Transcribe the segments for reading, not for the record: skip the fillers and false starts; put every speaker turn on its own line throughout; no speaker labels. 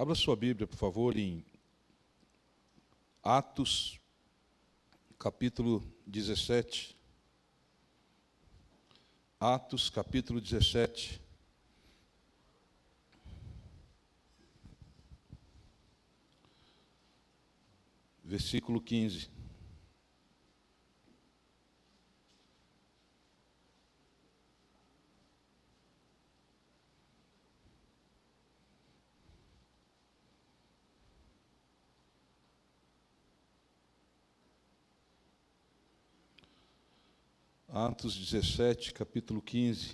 Abra sua Bíblia, por favor, em Atos, capítulo 17. Atos, capítulo 17. Versículo 15. Atos 17, capítulo 15.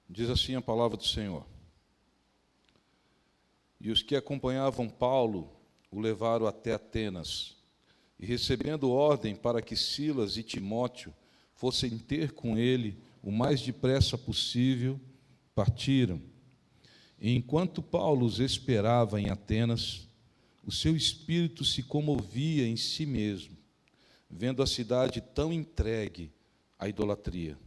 Diz assim a palavra do Senhor. E os que acompanhavam Paulo o levaram até Atenas, e recebendo ordem para que Silas e Timóteo fossem ter com ele o mais depressa possível, partiram. E enquanto Paulo os esperava em Atenas, o seu espírito se comovia em si mesmo, vendo a cidade tão entregue à idolatria.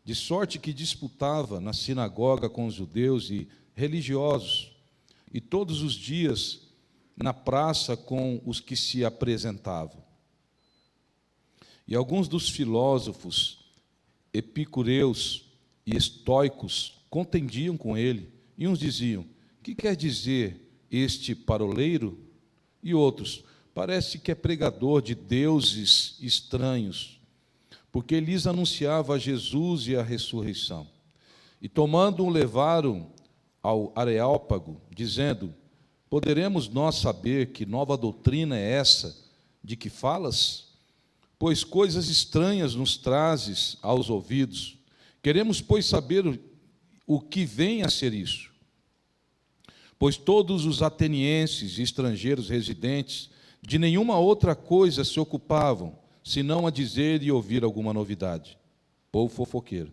De sorte que disputava na sinagoga com os judeus e religiosos, e todos os dias na praça com os que se apresentavam. E alguns dos filósofos, epicureus e estoicos, contendiam com ele, e uns diziam: que quer dizer este paroleiro? E outros: parece que é pregador de deuses estranhos, porque lhes anunciava Jesus e a ressurreição. E tomando-o, levaram ao Areópago, dizendo: poderemos nós saber que nova doutrina é essa de que falas? Pois coisas estranhas nos trazes aos ouvidos. Queremos, pois, saber o que vem a ser isso. Pois todos os atenienses e estrangeiros residentes de nenhuma outra coisa se ocupavam, senão a dizer e ouvir alguma novidade. Povo fofoqueiro.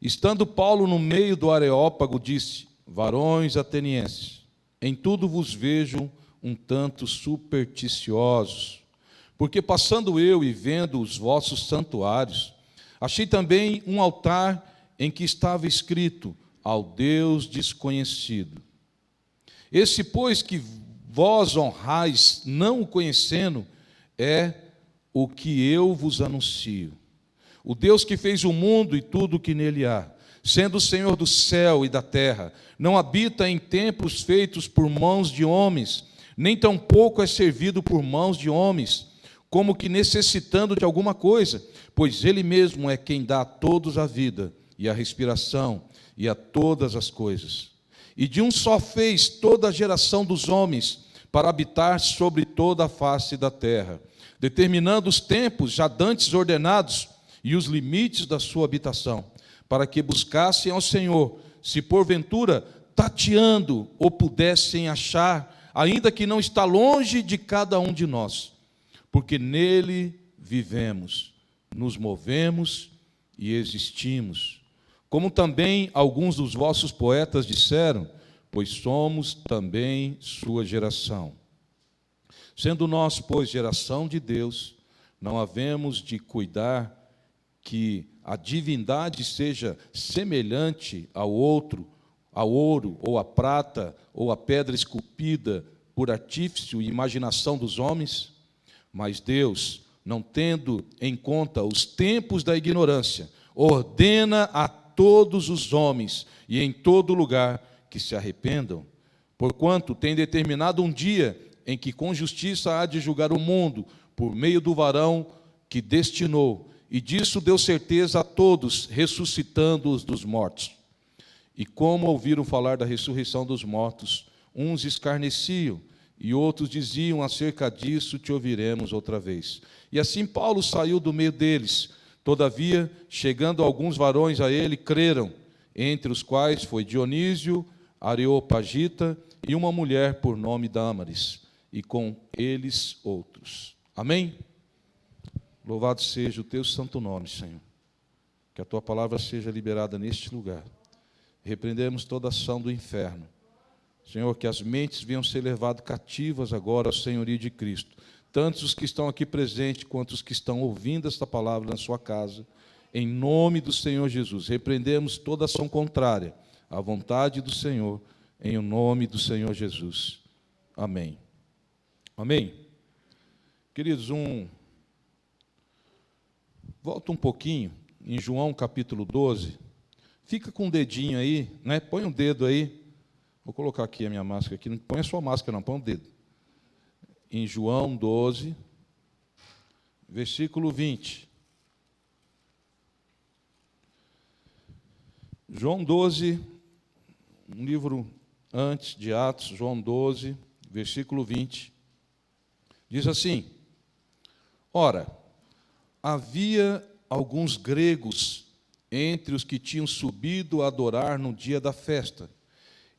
Estando Paulo no meio do Areópago, disse: varões atenienses, em tudo vos vejo um tanto supersticiosos, porque passando eu e vendo os vossos santuários, achei também um altar em que estava escrito: ao Deus desconhecido. Esse, pois, que vós honrais, não o conhecendo, é o que eu vos anuncio. O Deus que fez o mundo e tudo o que nele há, sendo o Senhor do céu e da terra, não habita em templos feitos por mãos de homens, nem tampouco é servido por mãos de homens, como que necessitando de alguma coisa, pois ele mesmo é quem dá a todos a vida e a respiração e a todas as coisas. E de um só fez toda a geração dos homens para habitar sobre toda a face da terra, determinando os tempos já dantes ordenados e os limites da sua habitação, para que buscassem ao Senhor, se porventura tateando ou pudessem achar, ainda que não está longe de cada um de nós, porque nele vivemos, nos movemos e existimos. Como também alguns dos vossos poetas disseram, pois somos também sua geração. Sendo nós, pois, geração de Deus, não havemos de cuidar que a divindade seja semelhante ao outro, ao ouro, ou à prata, ou à pedra esculpida por artifício e imaginação dos homens? Mas Deus, não tendo em conta os tempos da ignorância, ordena a todos os homens e em todo lugar que se arrependam, porquanto tem determinado um dia em que com justiça há de julgar o mundo por meio do varão que destinou, e disso deu certeza a todos, ressuscitando-os dos mortos. E como ouviram falar da ressurreição dos mortos, uns escarneciam, e outros diziam: acerca disso te ouviremos outra vez. E assim Paulo saiu do meio deles. Todavia, chegando alguns varões a ele, creram, entre os quais foi Dionísio, Areopagita, e uma mulher por nome Dâmaris, e com eles outros. Amém? Louvado seja o teu santo nome, Senhor. Que a tua palavra seja liberada neste lugar. Repreendemos toda ação do inferno. Senhor, que as mentes venham ser levadas cativas agora ao senhorio de Cristo. Tanto os que estão aqui presentes, quanto os que estão ouvindo esta palavra na sua casa. Em nome do Senhor Jesus, repreendemos toda ação contrária à vontade do Senhor, em o nome do Senhor Jesus. Amém. Amém? Queridos, volta um pouquinho, em João capítulo 12, fica com o dedinho aí, né? Põe um dedo aí, vou colocar aqui a minha máscara, aqui. Não põe a sua máscara não, põe um dedo. Em João 12, versículo 20. João 12, um livro antes de Atos, João 12, versículo 20, diz assim: Ora, havia alguns gregos entre os que tinham subido a adorar no dia da festa.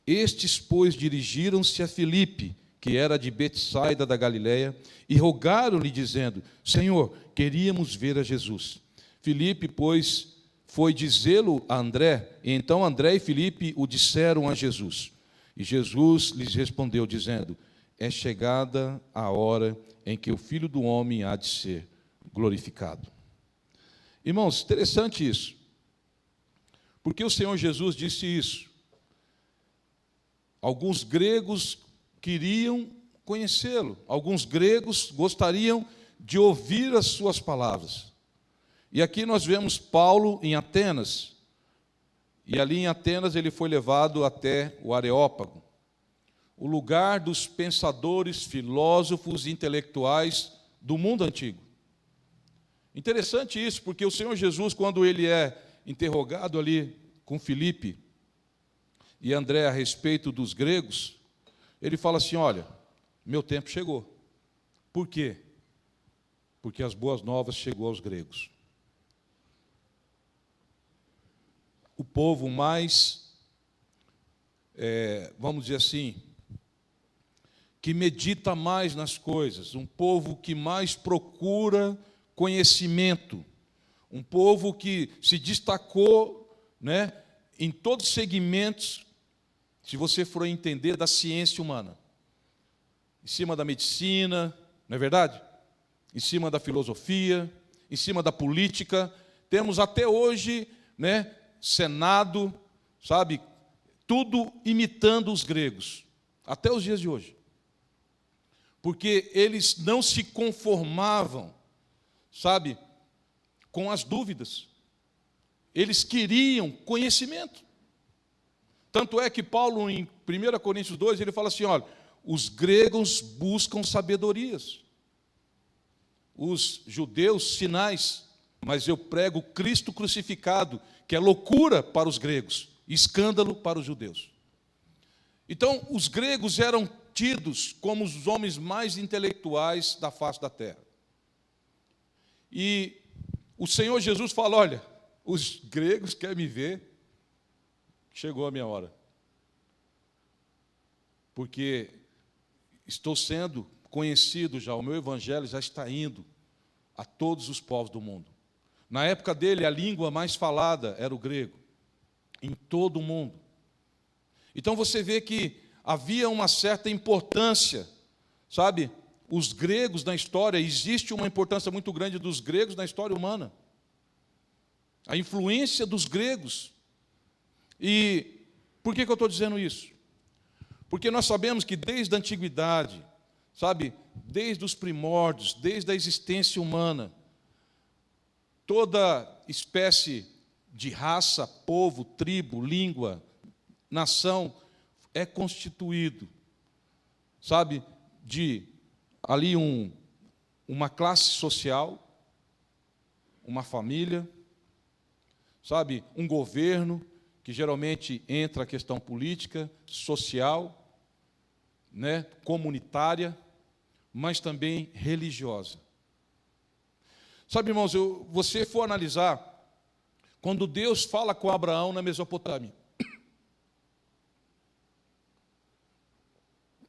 Estes, pois, dirigiram-se a Filipe, que era de Betsaida da Galileia, e rogaram-lhe, dizendo: Senhor, queríamos ver a Jesus. Filipe, pois, foi dizê-lo a André, e então André e Filipe o disseram a Jesus. E Jesus lhes respondeu, dizendo: É chegada a hora em que o Filho do Homem há de ser glorificado. Irmãos, interessante isso, porque o Senhor Jesus disse isso. Alguns gregos queriam conhecê-lo, alguns gregos gostariam de ouvir as suas palavras. E aqui nós vemos Paulo em Atenas, e ali em Atenas ele foi levado até o Areópago, o lugar dos pensadores, filósofos e intelectuais do mundo antigo. Interessante isso, porque o Senhor Jesus, quando ele é interrogado ali com Filipe e André a respeito dos gregos, ele fala assim: olha, meu tempo chegou. Por quê? Porque as boas novas chegou aos gregos. O povo mais, vamos dizer assim, que medita mais nas coisas, um povo que mais procura conhecimento, um povo que se destacou, né, em todos os segmentos, se você for entender, da ciência humana, em cima da medicina, não é verdade? Em cima da filosofia, em cima da política, temos até hoje, né, Senado, sabe, tudo imitando os gregos, até os dias de hoje, porque eles não se conformavam, sabe, com as dúvidas, eles queriam conhecimento. Tanto é que Paulo, em 1 Coríntios 2, ele fala assim: olha, os gregos buscam sabedorias, os judeus sinais, mas eu prego Cristo crucificado, que é loucura para os gregos, escândalo para os judeus. Então, os gregos eram tidos como os homens mais intelectuais da face da terra. E o Senhor Jesus fala: olha, os gregos querem me ver, chegou a minha hora. Porque estou sendo conhecido já, o meu evangelho já está indo a todos os povos do mundo. Na época dele, a língua mais falada era o grego, em todo o mundo. Então você vê que havia uma certa importância, sabe? Os gregos na história, existe uma importância muito grande dos gregos na história humana. A influência dos gregos. E por que eu estou dizendo isso? Porque nós sabemos que desde a antiguidade, sabe, desde os primórdios, desde a existência humana, toda espécie de raça, povo, tribo, língua, nação é constituído, sabe, de ali uma classe social, uma família, sabe, um governo, que geralmente entra a questão política, social, né, comunitária, mas também religiosa. Sabe, irmãos, você for analisar, quando Deus fala com Abraão na Mesopotâmia,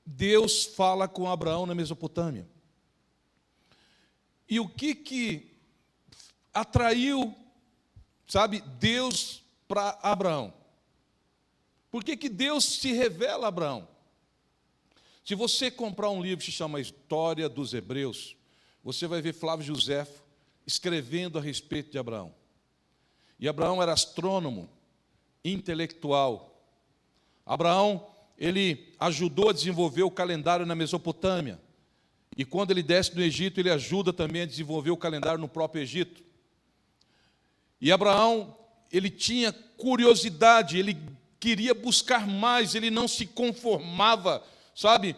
Deus fala com Abraão na Mesopotâmia. E o que atraiu, sabe, Deus para Abraão? Por que Deus se revela a Abraão? Se você comprar um livro que se chama História dos Hebreus, você vai ver Flávio Josefo escrevendo a respeito de Abraão. E Abraão era astrônomo, intelectual. Abraão, ele ajudou a desenvolver o calendário na Mesopotâmia. E quando ele desce no Egito, ele ajuda também a desenvolver o calendário no próprio Egito. E Abraão, ele tinha curiosidade, ele queria buscar mais, ele não se conformava, sabe?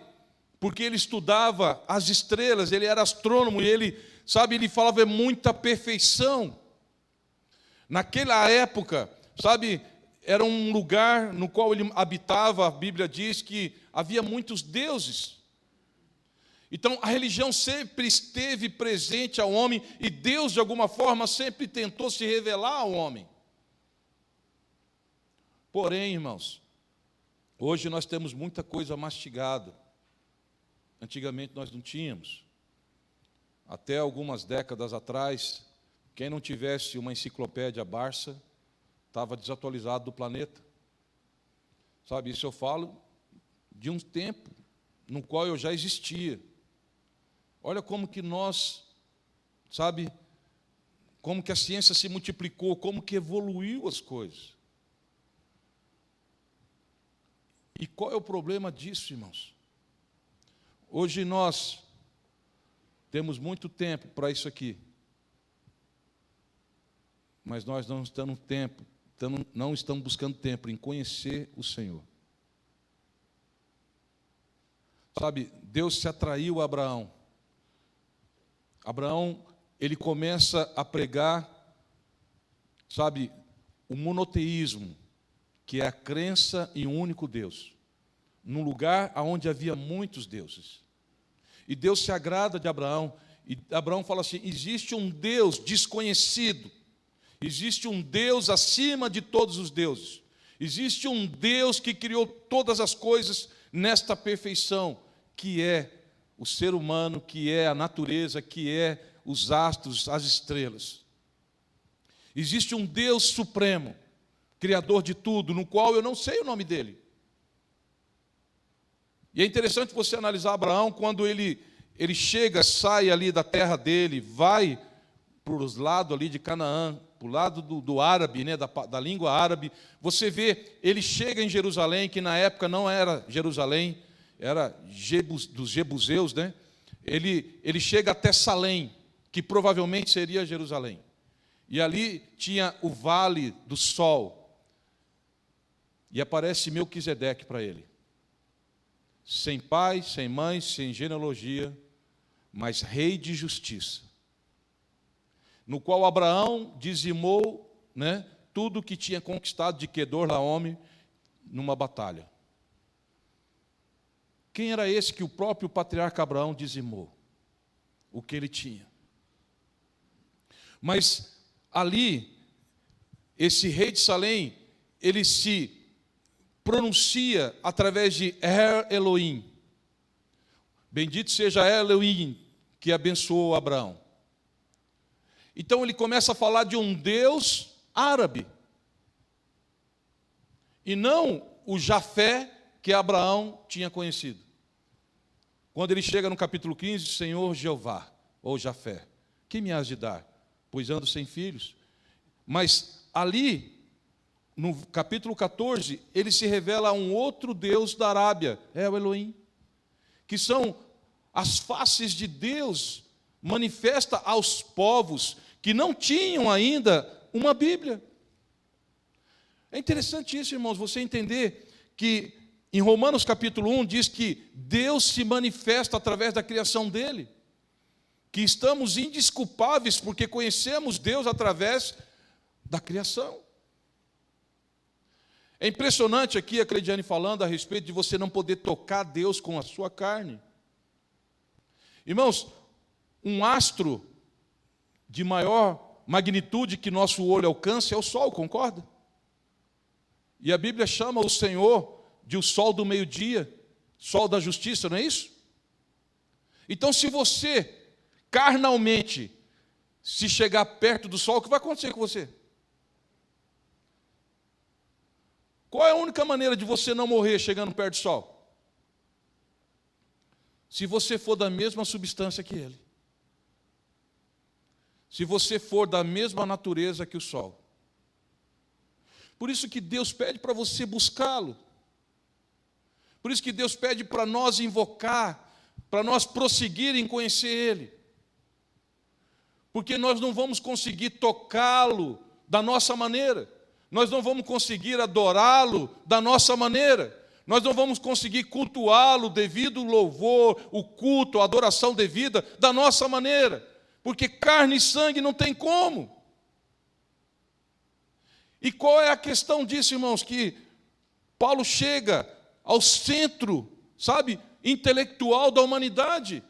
Porque ele estudava as estrelas, ele era astrônomo e ele, sabe, ele falava muita perfeição. Naquela época, sabe, era um lugar no qual ele habitava, a Bíblia diz que havia muitos deuses. Então, a religião sempre esteve presente ao homem e Deus, de alguma forma, sempre tentou se revelar ao homem. Porém, irmãos, hoje nós temos muita coisa mastigada. Antigamente nós não tínhamos. Até algumas décadas atrás, quem não tivesse uma enciclopédia Barça estava desatualizado do planeta. Sabe, isso eu falo de um tempo no qual eu já existia. Olha como que nós, sabe, como que a ciência se multiplicou, como que evoluiu as coisas. E qual é o problema disso, irmãos? Hoje nós temos muito tempo para isso aqui, mas nós não estamos buscando tempo em conhecer o Senhor. Sabe, Deus se atraiu a Abraão. Abraão, ele começa a pregar, sabe, o monoteísmo, que é a crença em um único Deus, num lugar onde havia muitos deuses. E Deus se agrada de Abraão, e Abraão fala assim: existe um Deus desconhecido, existe um Deus acima de todos os deuses, existe um Deus que criou todas as coisas nesta perfeição, que é o ser humano, que é a natureza, que é os astros, as estrelas. Existe um Deus supremo, Criador de tudo, no qual eu não sei o nome dele. E é interessante você analisar Abraão quando ele chega, sai ali da terra dele, vai para os lados ali de Canaã, para o lado do árabe, né, da língua árabe. Você vê, ele chega em Jerusalém, que na época não era Jerusalém, era dos jebuseus, né? Ele chega até Salém, que provavelmente seria Jerusalém. E ali tinha o vale do sol. E aparece Melquisedeque para ele. Sem pai, sem mãe, sem genealogia, mas rei de justiça. No qual Abraão dizimou, né, tudo que tinha conquistado de Quedorlaomer numa batalha. Quem era esse que o próprio patriarca Abraão dizimou? O que ele tinha. Mas ali, esse rei de Salém, ele se pronuncia através de Elohim. Bendito seja Elohim, que abençoou Abraão. Então ele começa a falar de um Deus árabe. E não o Jafé que Abraão tinha conhecido. Quando ele chega no capítulo 15, Senhor Jeová, ou Jafé, que me has de dar? Pois ando sem filhos. Mas ali, no capítulo 14, ele se revela a um outro Deus da Arábia, é o Elohim, que são as faces de Deus manifesta aos povos que não tinham ainda uma Bíblia. É interessante isso, irmãos, você entender que em Romanos capítulo 1 diz que Deus se manifesta através da criação dele, que estamos indesculpáveis porque conhecemos Deus através da criação. É impressionante aqui a Cleidiane falando a respeito de você não poder tocar Deus com a sua carne. Irmãos, um astro de maior magnitude que nosso olho alcança é o sol, concorda? E a Bíblia chama o Senhor de o sol do meio-dia, sol da justiça, não é isso? Então, se você, carnalmente, se chegar perto do sol, o que vai acontecer com você? Qual é a única maneira de você não morrer chegando perto do sol? Se você for da mesma substância que ele. Se você for da mesma natureza que o sol. Por isso que Deus pede para você buscá-lo. Por isso que Deus pede para nós invocar, para nós prosseguir em conhecer Ele. Porque nós não vamos conseguir tocá-lo da nossa maneira. Nós não vamos conseguir adorá-lo da nossa maneira. Nós não vamos conseguir cultuá-lo devido ao louvor, o culto, a adoração devida da nossa maneira. Porque carne e sangue não tem como. E qual é a questão disso, irmãos? Que Paulo chega ao centro, sabe, intelectual da humanidade.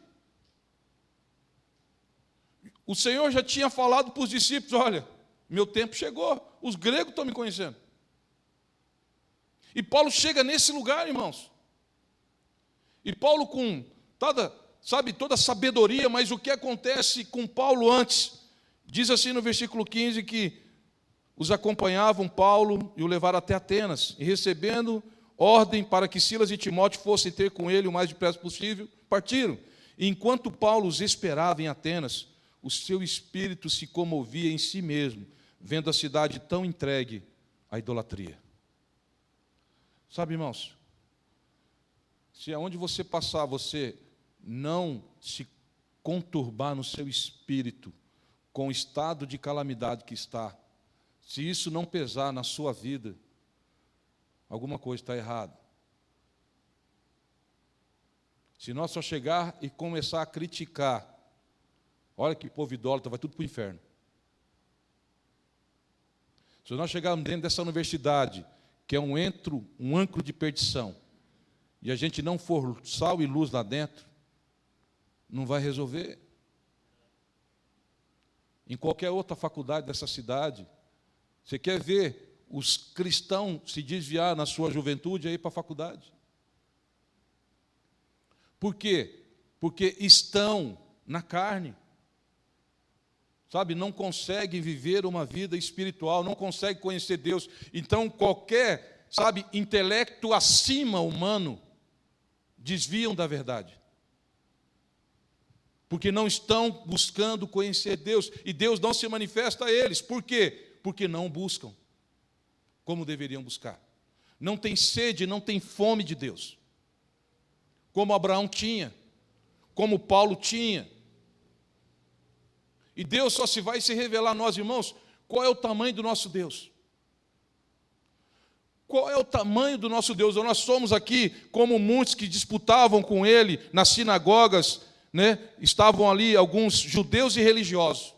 O Senhor já tinha falado para os discípulos: olha, meu tempo chegou, os gregos estão me conhecendo. E Paulo chega nesse lugar, irmãos. E Paulo com toda a sabedoria, mas o que acontece com Paulo antes? Diz assim no versículo 15 que os acompanhavam Paulo e o levaram até Atenas, e recebendo ordem para que Silas e Timóteo fossem ter com ele o mais depressa possível, partiram. E enquanto Paulo os esperava em Atenas, o seu espírito se comovia em si mesmo, vendo a cidade tão entregue à idolatria. Sabe, irmãos, se aonde você passar, você não se conturbar no seu espírito com o estado de calamidade que está, se isso não pesar na sua vida, alguma coisa está errada. Se nós só chegar e começar a criticar, olha que povo idólatra, vai tudo para o inferno. Se nós chegarmos dentro dessa universidade, que é um ancro de perdição, e a gente não for sal e luz lá dentro, não vai resolver. Em qualquer outra faculdade dessa cidade, você quer ver os cristãos se desviar na sua juventude aí para a faculdade? Por quê? Porque estão na carne. Sabe, não conseguem viver uma vida espiritual, não conseguem conhecer Deus. Então, qualquer, intelecto acima humano, desviam da verdade. Porque não estão buscando conhecer Deus, e Deus não se manifesta a eles. Por quê? Porque não buscam como deveriam buscar. Não tem sede, não tem fome de Deus. Como Abraão tinha, como Paulo tinha. E Deus só se vai se revelar a nós, irmãos, qual é o tamanho do nosso Deus. Qual é o tamanho do nosso Deus? Nós somos aqui como muitos que disputavam com Ele nas sinagogas, né? Estavam ali alguns judeus e religiosos.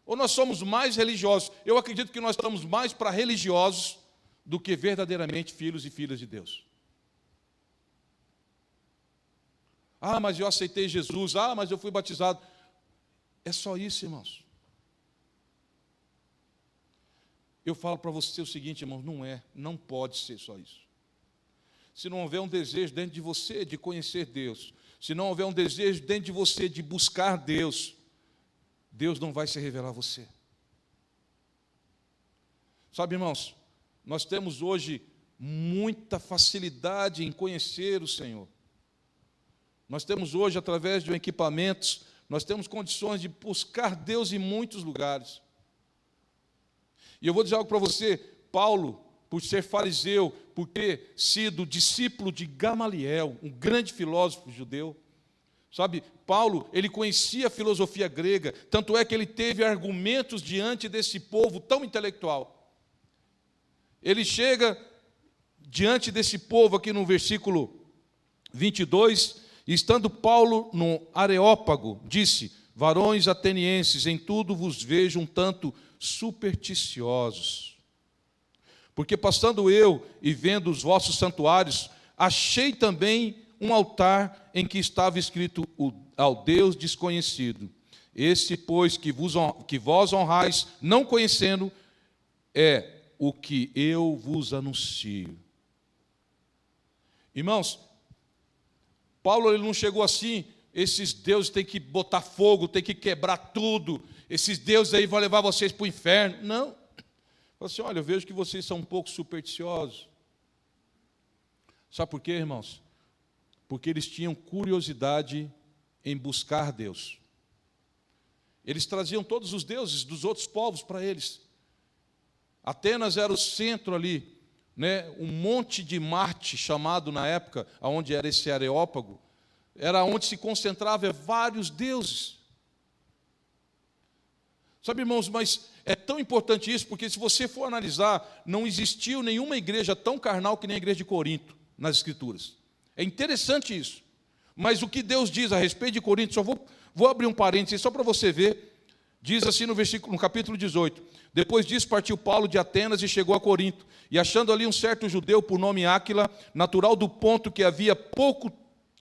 Ou nós somos mais religiosos? Eu acredito que nós estamos mais para religiosos do que verdadeiramente filhos e filhas de Deus. Ah, mas eu aceitei Jesus. Ah, mas eu fui batizado. É só isso, irmãos. Eu falo para você o seguinte, irmãos, não pode ser só isso. Se não houver um desejo dentro de você de conhecer Deus, se não houver um desejo dentro de você de buscar Deus, Deus não vai se revelar a você. Sabe, irmãos, nós temos hoje muita facilidade em conhecer o Senhor. Nós temos hoje, através de equipamentos, nós temos condições de buscar Deus em muitos lugares. E eu vou dizer algo para você, Paulo, por ser fariseu, por ter sido discípulo de Gamaliel, um grande filósofo judeu, sabe, Paulo, ele conhecia a filosofia grega, tanto é que ele teve argumentos diante desse povo tão intelectual. Ele chega diante desse povo aqui no versículo 22, e estando Paulo no Areópago, disse: varões atenienses, em tudo vos vejo um tanto supersticiosos. Porque passando eu e vendo os vossos santuários, achei também um altar em que estava escrito ao Deus desconhecido. Esse, pois, que vós honrais, não conhecendo, é o que eu vos anuncio. Irmãos, Paulo ele não chegou assim, esses deuses têm que botar fogo, têm que quebrar tudo, esses deuses aí vão levar vocês para o inferno. Não. Ele falou assim, olha, eu vejo que vocês são um pouco supersticiosos. Sabe por quê, irmãos? Porque eles tinham curiosidade em buscar Deus. Eles traziam todos os deuses dos outros povos para eles. Atenas era o centro ali, né? Um monte de Marte, chamado na época, onde era esse Areópago, era onde se concentrava vários deuses. Sabe, irmãos, mas é tão importante isso, porque se você for analisar, não existiu nenhuma igreja tão carnal que nem a igreja de Corinto, nas Escrituras. É interessante isso. Mas o que Deus diz a respeito de Corinto, só vou abrir um parênteses só para você ver, diz assim no capítulo 18, depois disso partiu Paulo de Atenas e chegou a Corinto, e achando ali um certo judeu por nome Áquila, natural do Ponto, que havia pouco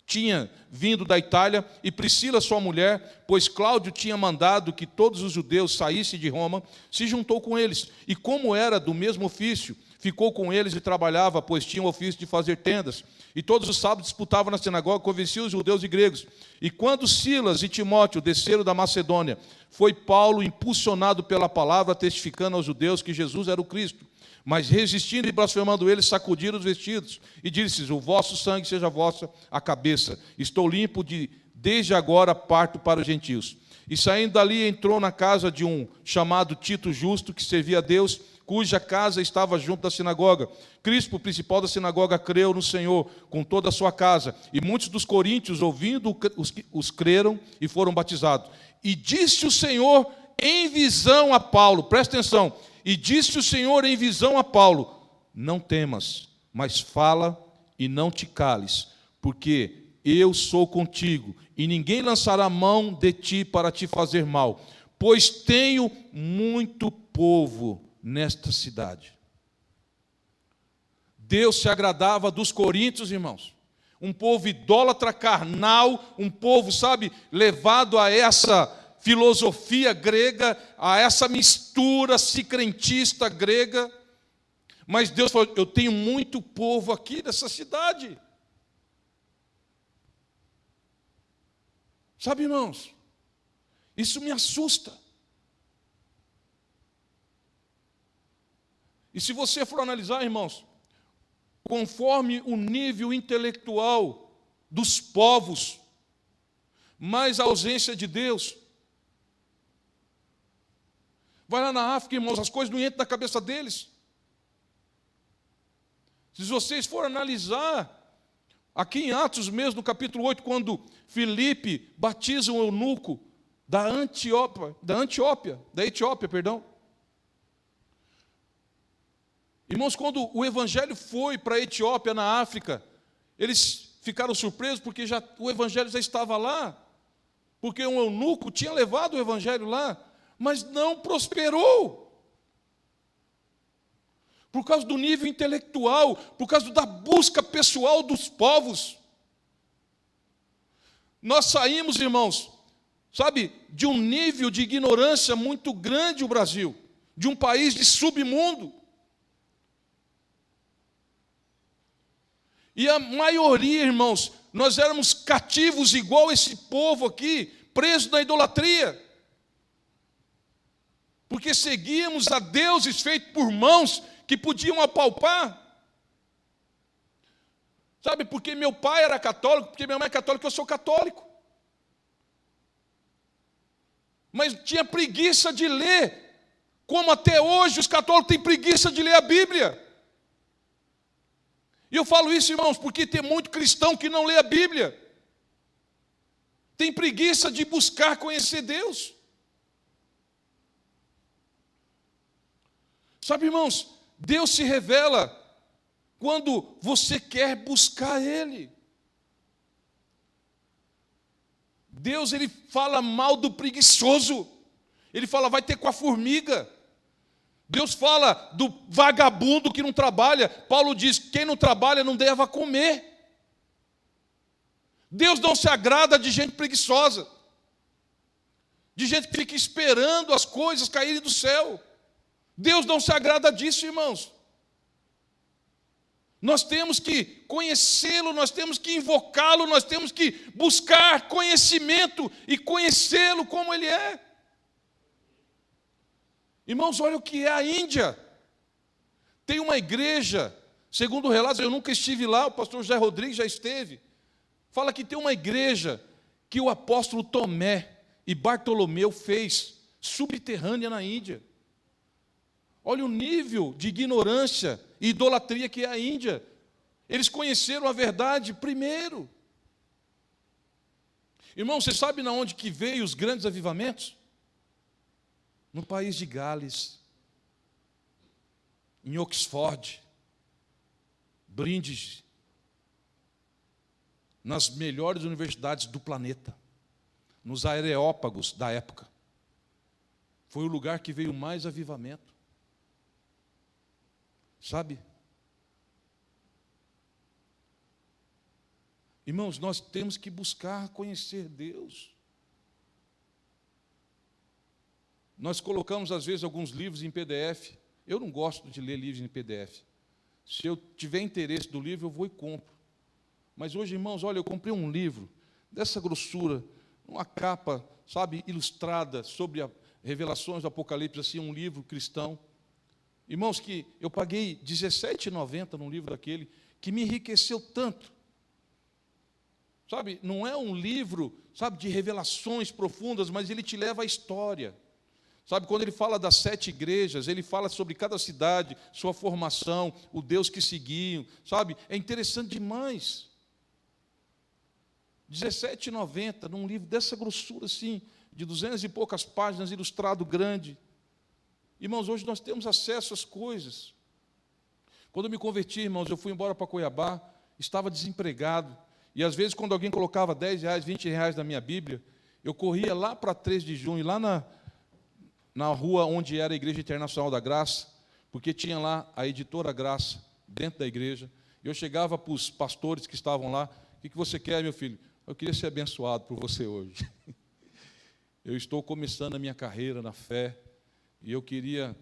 tinha vindo da Itália, e Priscila sua mulher, pois Cláudio tinha mandado que todos os judeus saíssem de Roma, se juntou com eles, e como era do mesmo ofício, ficou com eles e trabalhava, pois tinha o ofício de fazer tendas, e todos os sábados disputavam na sinagoga, convencia os judeus e gregos. E quando Silas e Timóteo desceram da Macedônia, foi Paulo impulsionado pela palavra, testificando aos judeus que Jesus era o Cristo. Mas resistindo e blasfemando eles, sacudiram os vestidos e disse-lhes: o vosso sangue seja vossa a cabeça. Estou limpo desde agora parto para os gentios. E saindo dali entrou na casa de um chamado Tito Justo, que servia a Deus, cuja casa estava junto da sinagoga. Crispo, o principal da sinagoga, creu no Senhor com toda a sua casa. E muitos dos coríntios, ouvindo, os creram e foram batizados. E disse o Senhor em visão a Paulo, presta atenção, e disse o Senhor em visão a Paulo: não temas, mas fala e não te cales, porque eu sou contigo, e ninguém lançará mão de ti para te fazer mal, pois tenho muito povo nesta cidade. Deus se agradava dos coríntios, irmãos, um povo idólatra carnal, um povo, sabe, levado a essa filosofia grega, a essa mistura cicrentista grega. Mas Deus falou: eu tenho muito povo aqui nessa cidade. Sabe, irmãos, isso me assusta. E se você for analisar, irmãos, conforme o nível intelectual dos povos, mais a ausência de Deus. Vai lá na África, irmãos, as coisas não entram na cabeça deles. Se vocês forem analisar, aqui em Atos mesmo, no capítulo 8, quando Filipe batiza um eunuco da Etiópia, perdão. Irmãos, quando o evangelho foi para a Etiópia, na África, eles ficaram surpresos porque o evangelho já estava lá, porque um eunuco tinha levado o evangelho lá, mas não prosperou. Por causa do nível intelectual, por causa da busca pessoal dos povos. Nós saímos, irmãos, sabe, de um nível de ignorância muito grande o Brasil, de um país de submundo. E a maioria, irmãos, nós éramos cativos igual esse povo aqui, preso na idolatria. Porque seguíamos a deuses feitos por mãos que podiam apalpar. Sabe, porque meu pai era católico, porque minha mãe é católica, eu sou católico. Mas tinha preguiça de ler, como até hoje os católicos têm preguiça de ler a Bíblia. E eu falo isso, irmãos, porque tem muito cristão que não lê a Bíblia. Tem preguiça de buscar conhecer Deus. Sabe, irmãos, Deus se revela quando você quer buscar Ele. Deus, Ele fala mal do preguiçoso. Ele fala: vai ter com a formiga. Deus fala do vagabundo que não trabalha. Paulo diz: quem não trabalha não deva comer. Deus não se agrada de gente preguiçosa, de gente que fica esperando as coisas caírem do céu. Deus não se agrada disso, irmãos. Nós temos que conhecê-lo, nós temos que invocá-lo, nós temos que buscar conhecimento e conhecê-lo como Ele é. Irmãos, olha o que é a Índia. Tem uma igreja, segundo relatos, eu nunca estive lá, o pastor José Rodrigues já esteve. Fala que tem uma igreja que o apóstolo Tomé e Bartolomeu fez, subterrânea na Índia. Olha o nível de ignorância e idolatria que é a Índia. Eles conheceram a verdade primeiro. Irmão, você sabe na onde que veio os grandes avivamentos? No país de Gales, em Oxford, Brindisi, nas melhores universidades do planeta, nos areópagos da época. Foi o lugar que veio mais avivamento. Sabe? Irmãos, nós temos que buscar conhecer Deus. Nós colocamos, às vezes, alguns livros em PDF. Eu não gosto de ler livros em PDF. Se eu tiver interesse do livro, eu vou e compro. Mas hoje, irmãos, olha, eu comprei um livro dessa grossura, uma capa, sabe, ilustrada sobre as revelações do Apocalipse, assim, um livro cristão. Irmãos, que eu paguei R$17,90 num livro daquele, que me enriqueceu tanto. Sabe, não é um livro, sabe, de revelações profundas, mas ele te leva à história. Sabe, quando ele fala das 7 igrejas, ele fala sobre cada cidade, sua formação, o Deus que seguiam, sabe? É interessante demais. R$17,90 num livro dessa grossura assim, de 200 e poucas páginas, ilustrado grande. Irmãos, hoje nós temos acesso às coisas. Quando eu me converti, irmãos, eu fui embora para Cuiabá, estava desempregado, e às vezes quando alguém colocava R$10, R$20 na minha Bíblia, eu corria lá para 3 de junho, lá na rua onde era a Igreja Internacional da Graça, porque tinha lá a editora Graça, dentro da igreja. Eu chegava para os pastores que estavam lá: o que você quer, meu filho? Eu queria ser abençoado por você hoje. Eu estou começando a minha carreira na fé, e eu queria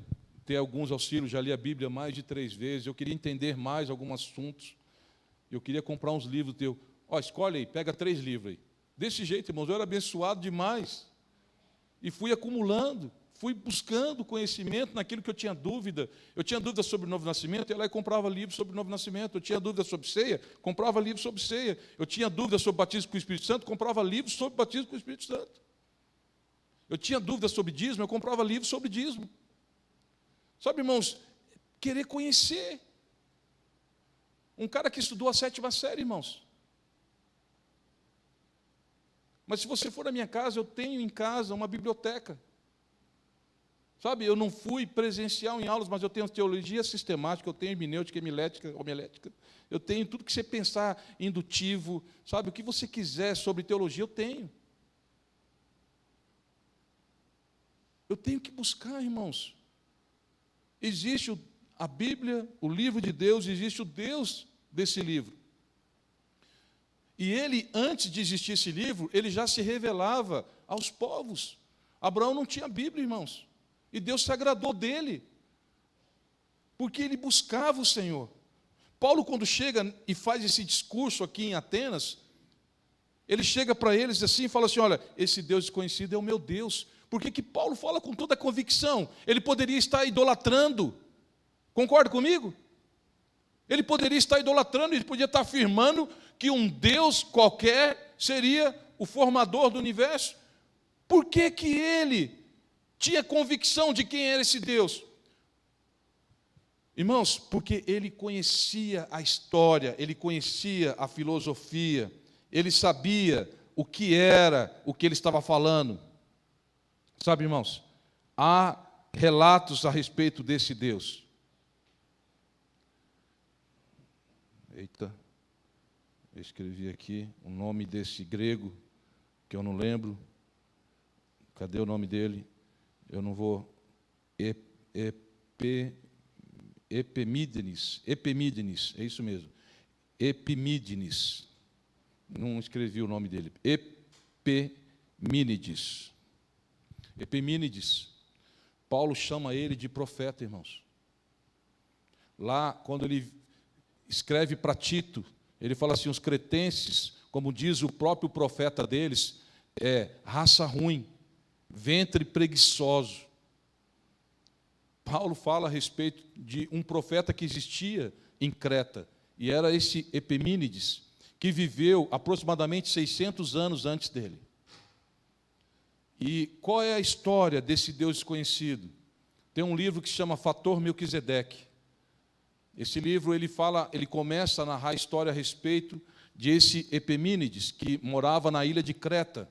ter alguns auxílios, já li a Bíblia mais de 3 vezes, eu queria entender mais alguns assuntos, eu queria comprar uns livros teus. Escolhe aí, pega 3 livros aí. Desse jeito, irmãos, eu era abençoado demais, e fui acumulando, fui buscando conhecimento naquilo que eu tinha dúvida. Eu tinha dúvida sobre o novo nascimento, eu ia lá e comprava livros sobre o novo nascimento. Eu tinha dúvida sobre ceia, comprava livros sobre ceia. Eu tinha dúvida sobre batismo com o Espírito Santo, comprava livros sobre batismo com o Espírito Santo. Eu tinha dúvida sobre dízimo, eu comprava livros sobre dízimo. Sabe, irmãos, querer conhecer. Um cara que estudou a 7ª série, irmãos. Mas se você for na minha casa, eu tenho em casa uma biblioteca. Sabe, eu não fui presencial em aulas, mas eu tenho teologia sistemática, eu tenho hermenêutica, homilética, eu tenho tudo que você pensar, indutivo, sabe, o que você quiser sobre teologia, eu tenho. Eu tenho que buscar, irmãos. Existe a Bíblia, o livro de Deus, existe o Deus desse livro. E ele, antes de existir esse livro, ele já se revelava aos povos. Abraão não tinha Bíblia, irmãos. E Deus se agradou dele, porque ele buscava o Senhor. Paulo, quando chega e faz esse discurso aqui em Atenas, ele chega para eles assim e fala assim: olha, esse Deus desconhecido é o meu Deus. Por que Paulo fala com toda a convicção? Ele poderia estar idolatrando. Concorda comigo? Ele poderia estar idolatrando, ele podia estar afirmando que um Deus qualquer seria o formador do universo. Por que ele tinha convicção de quem era esse Deus? Irmãos, porque ele conhecia a história, ele conhecia a filosofia, ele sabia o que era o que ele estava falando. Sabe, irmãos, há relatos a respeito desse Deus. Eita, eu escrevi aqui o nome desse grego, que eu não lembro. Cadê o nome dele? Eu não vou... Epimídenes, é isso mesmo. Epimídenes. Não escrevi o nome dele. Epimínides. Epimínides. Paulo chama ele de profeta, irmãos. Lá, quando ele escreve para Tito, ele fala assim: os cretenses, como diz o próprio profeta deles, é raça ruim, ventre preguiçoso. Paulo fala a respeito de um profeta que existia em Creta, e era esse Epimínides, que viveu aproximadamente 600 anos antes dele. E qual é a história desse Deus desconhecido? Tem um livro que se chama Fator Melquisedeque. Esse livro ele começa a narrar a história a respeito de esse Epimênides, que morava na ilha de Creta.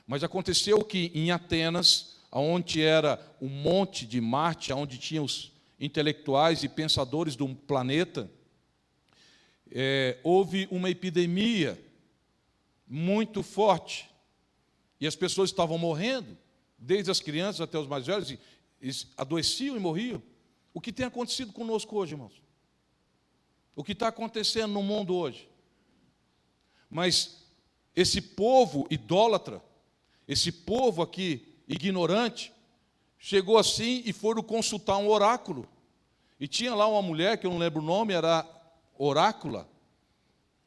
Mas aconteceu que em Atenas, onde era o monte de Marte, onde tinha os intelectuais e pensadores do planeta, houve uma epidemia muito forte. E as pessoas estavam morrendo, desde as crianças até os mais velhos, eles adoeciam e morriam. O que tem acontecido conosco hoje, irmãos? O que está acontecendo no mundo hoje? Mas esse povo idólatra, esse povo aqui ignorante, chegou assim e foram consultar um oráculo. E tinha lá uma mulher, que eu não lembro o nome, era Orácula.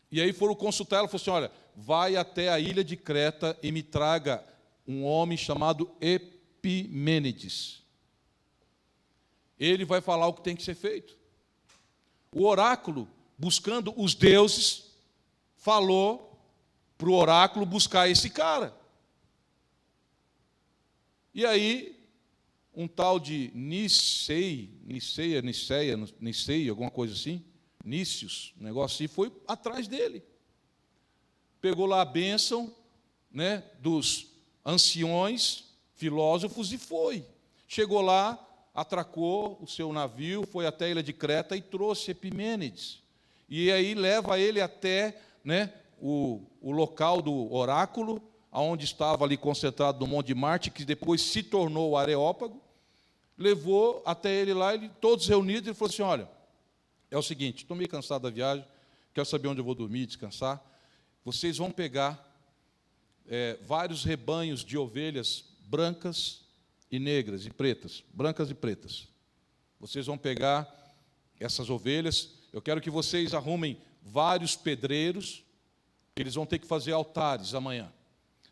E aí foram consultar ela e falou assim: olha, vai até a ilha de Creta e me traga um homem chamado Epimênides. Ele vai falar o que tem que ser feito. O oráculo, buscando os deuses, falou para o oráculo buscar esse cara. E aí, um tal de Niceia, alguma coisa assim, Nícios, um negócio assim, foi atrás dele. Pegou lá a bênção, né, dos anciões, filósofos e foi. Chegou lá, atracou o seu navio, foi até a ilha de Creta e trouxe Epimênides. E aí leva ele até, né, o local do oráculo, onde estava ali concentrado no Monte de Marte, que depois se tornou o Areópago. Levou até ele lá, todos reunidos, ele falou assim: olha, é o seguinte, estou meio cansado da viagem, quero saber onde eu vou dormir, descansar. Vocês vão pegar vários rebanhos de ovelhas brancas e negras e pretas, brancas e pretas. Vocês vão pegar essas ovelhas, eu quero que vocês arrumem vários pedreiros, eles vão ter que fazer altares amanhã.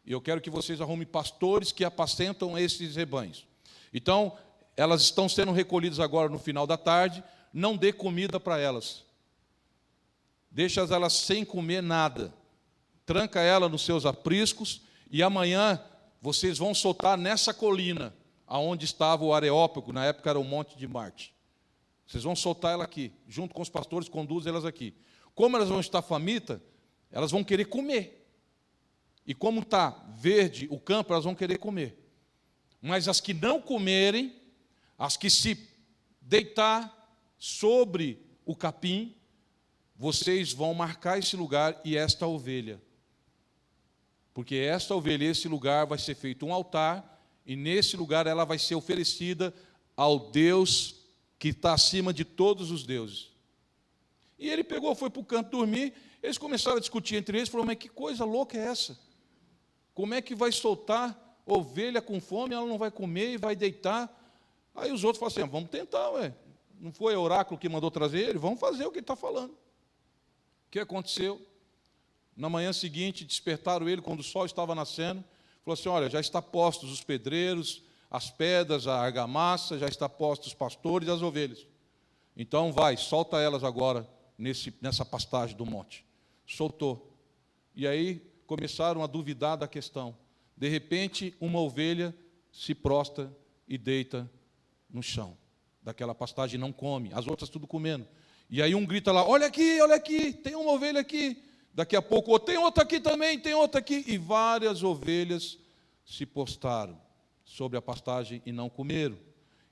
E eu quero que vocês arrumem pastores que apacentam esses rebanhos. Então, elas estão sendo recolhidas agora no final da tarde, não dê comida para elas. Deixa elas sem comer nada. Tranca ela nos seus apriscos e amanhã vocês vão soltar nessa colina, aonde estava o Areópago, na época era o Monte de Marte. Vocês vão soltar ela aqui, junto com os pastores, conduzem elas aqui. Como elas vão estar famintas, elas vão querer comer. E como está verde o campo, elas vão querer comer. Mas as que não comerem, as que se deitar sobre o capim, vocês vão marcar esse lugar e esta ovelha. Porque esta ovelha, esse lugar, vai ser feito um altar, e nesse lugar ela vai ser oferecida ao Deus que está acima de todos os deuses. E ele pegou, foi para o canto dormir, eles começaram a discutir entre eles, falaram: mas que coisa louca é essa? Como é que vai soltar ovelha com fome, ela não vai comer e vai deitar? Aí os outros falaram assim: vamos tentar, ué. Não foi o oráculo que mandou trazer ele? Vamos fazer o que ele está falando. O que aconteceu? Na manhã seguinte, despertaram ele quando o sol estava nascendo. Falou assim: olha, já está postos os pedreiros, as pedras, a argamassa, já está postos os pastores e as ovelhas. Então vai, solta elas agora nessa pastagem do monte. Soltou. E aí começaram a duvidar da questão. De repente, uma ovelha se prostra e deita no chão daquela pastagem, não come, as outras tudo comendo. E aí um grita lá: olha aqui, tem uma ovelha aqui. Daqui a pouco, tem outra aqui também, tem outra aqui. E várias ovelhas se postaram sobre a pastagem e não comeram.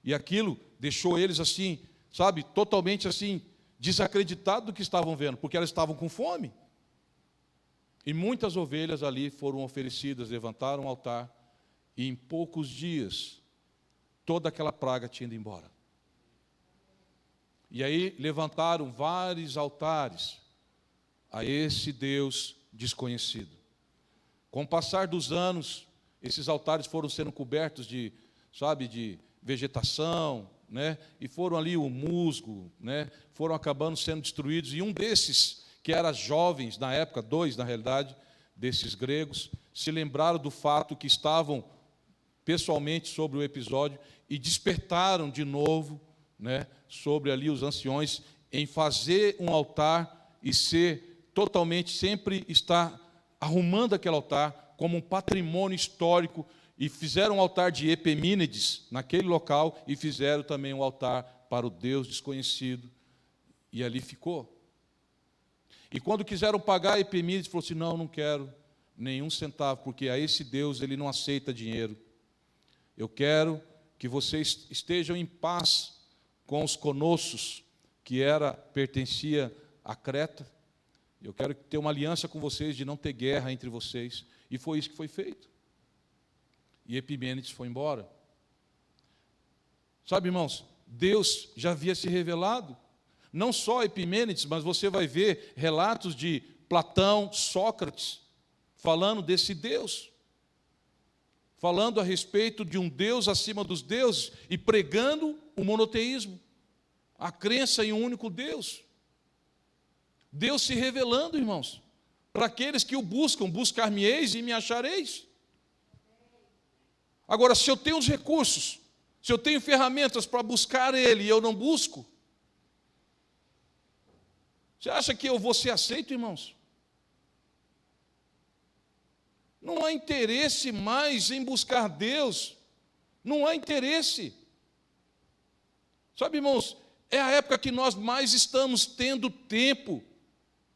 E aquilo deixou eles assim, sabe, totalmente assim, desacreditados do que estavam vendo, porque elas estavam com fome. E muitas ovelhas ali foram oferecidas, levantaram um altar, e em poucos dias, toda aquela praga tinha ido embora. E aí levantaram vários altares a esse Deus desconhecido. Com o passar dos anos, esses altares foram sendo cobertos de vegetação, né? E foram ali o musgo, né? Foram acabando sendo destruídos. E um desses, que era jovens na época, dois na realidade, desses gregos, se lembraram do fato que estavam pessoalmente sobre o episódio e despertaram de novo, né, sobre ali os anciões, em fazer um altar e ser totalmente, sempre estar arrumando aquele altar como um patrimônio histórico E fizeram um altar de Epimênides naquele local e fizeram também um altar para o Deus desconhecido. E ali ficou. E quando quiseram pagar, Epimênides falou assim, não quero nenhum centavo, porque a esse Deus ele não aceita dinheiro. Eu quero que vocês estejam em paz com os conossos, que pertencia a Creta. Eu quero ter uma aliança com vocês de não ter guerra entre vocês. E foi isso que foi feito. E Epimênides foi embora. Sabe, irmãos, Deus já havia se revelado. Não só Epimênides, mas você vai ver relatos de Platão, Sócrates, falando desse Deus. Falando a respeito de um Deus acima dos deuses e pregando o monoteísmo. A crença em um único Deus. Deus se revelando, irmãos, para aqueles que o buscam, buscar-me-eis e me achareis. Agora, se eu tenho os recursos, se eu tenho ferramentas para buscar Ele e eu não busco, você acha que eu vou ser aceito, irmãos? Não há interesse mais em buscar Deus, não há interesse. Sabe, irmãos, é a época que nós mais estamos tendo tempo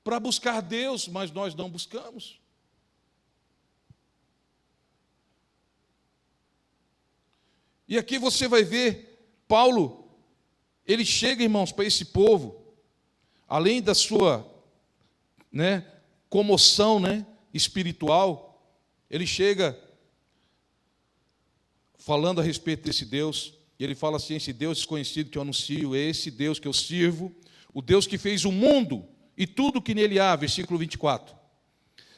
para buscar Deus, mas nós não buscamos. E aqui você vai ver, Paulo, ele chega, irmãos, para esse povo, além da sua comoção espiritual, ele chega falando a respeito desse Deus, e ele fala assim, esse Deus desconhecido que eu anuncio, é esse Deus que eu sirvo, o Deus que fez o mundo e tudo que nele há, versículo 24.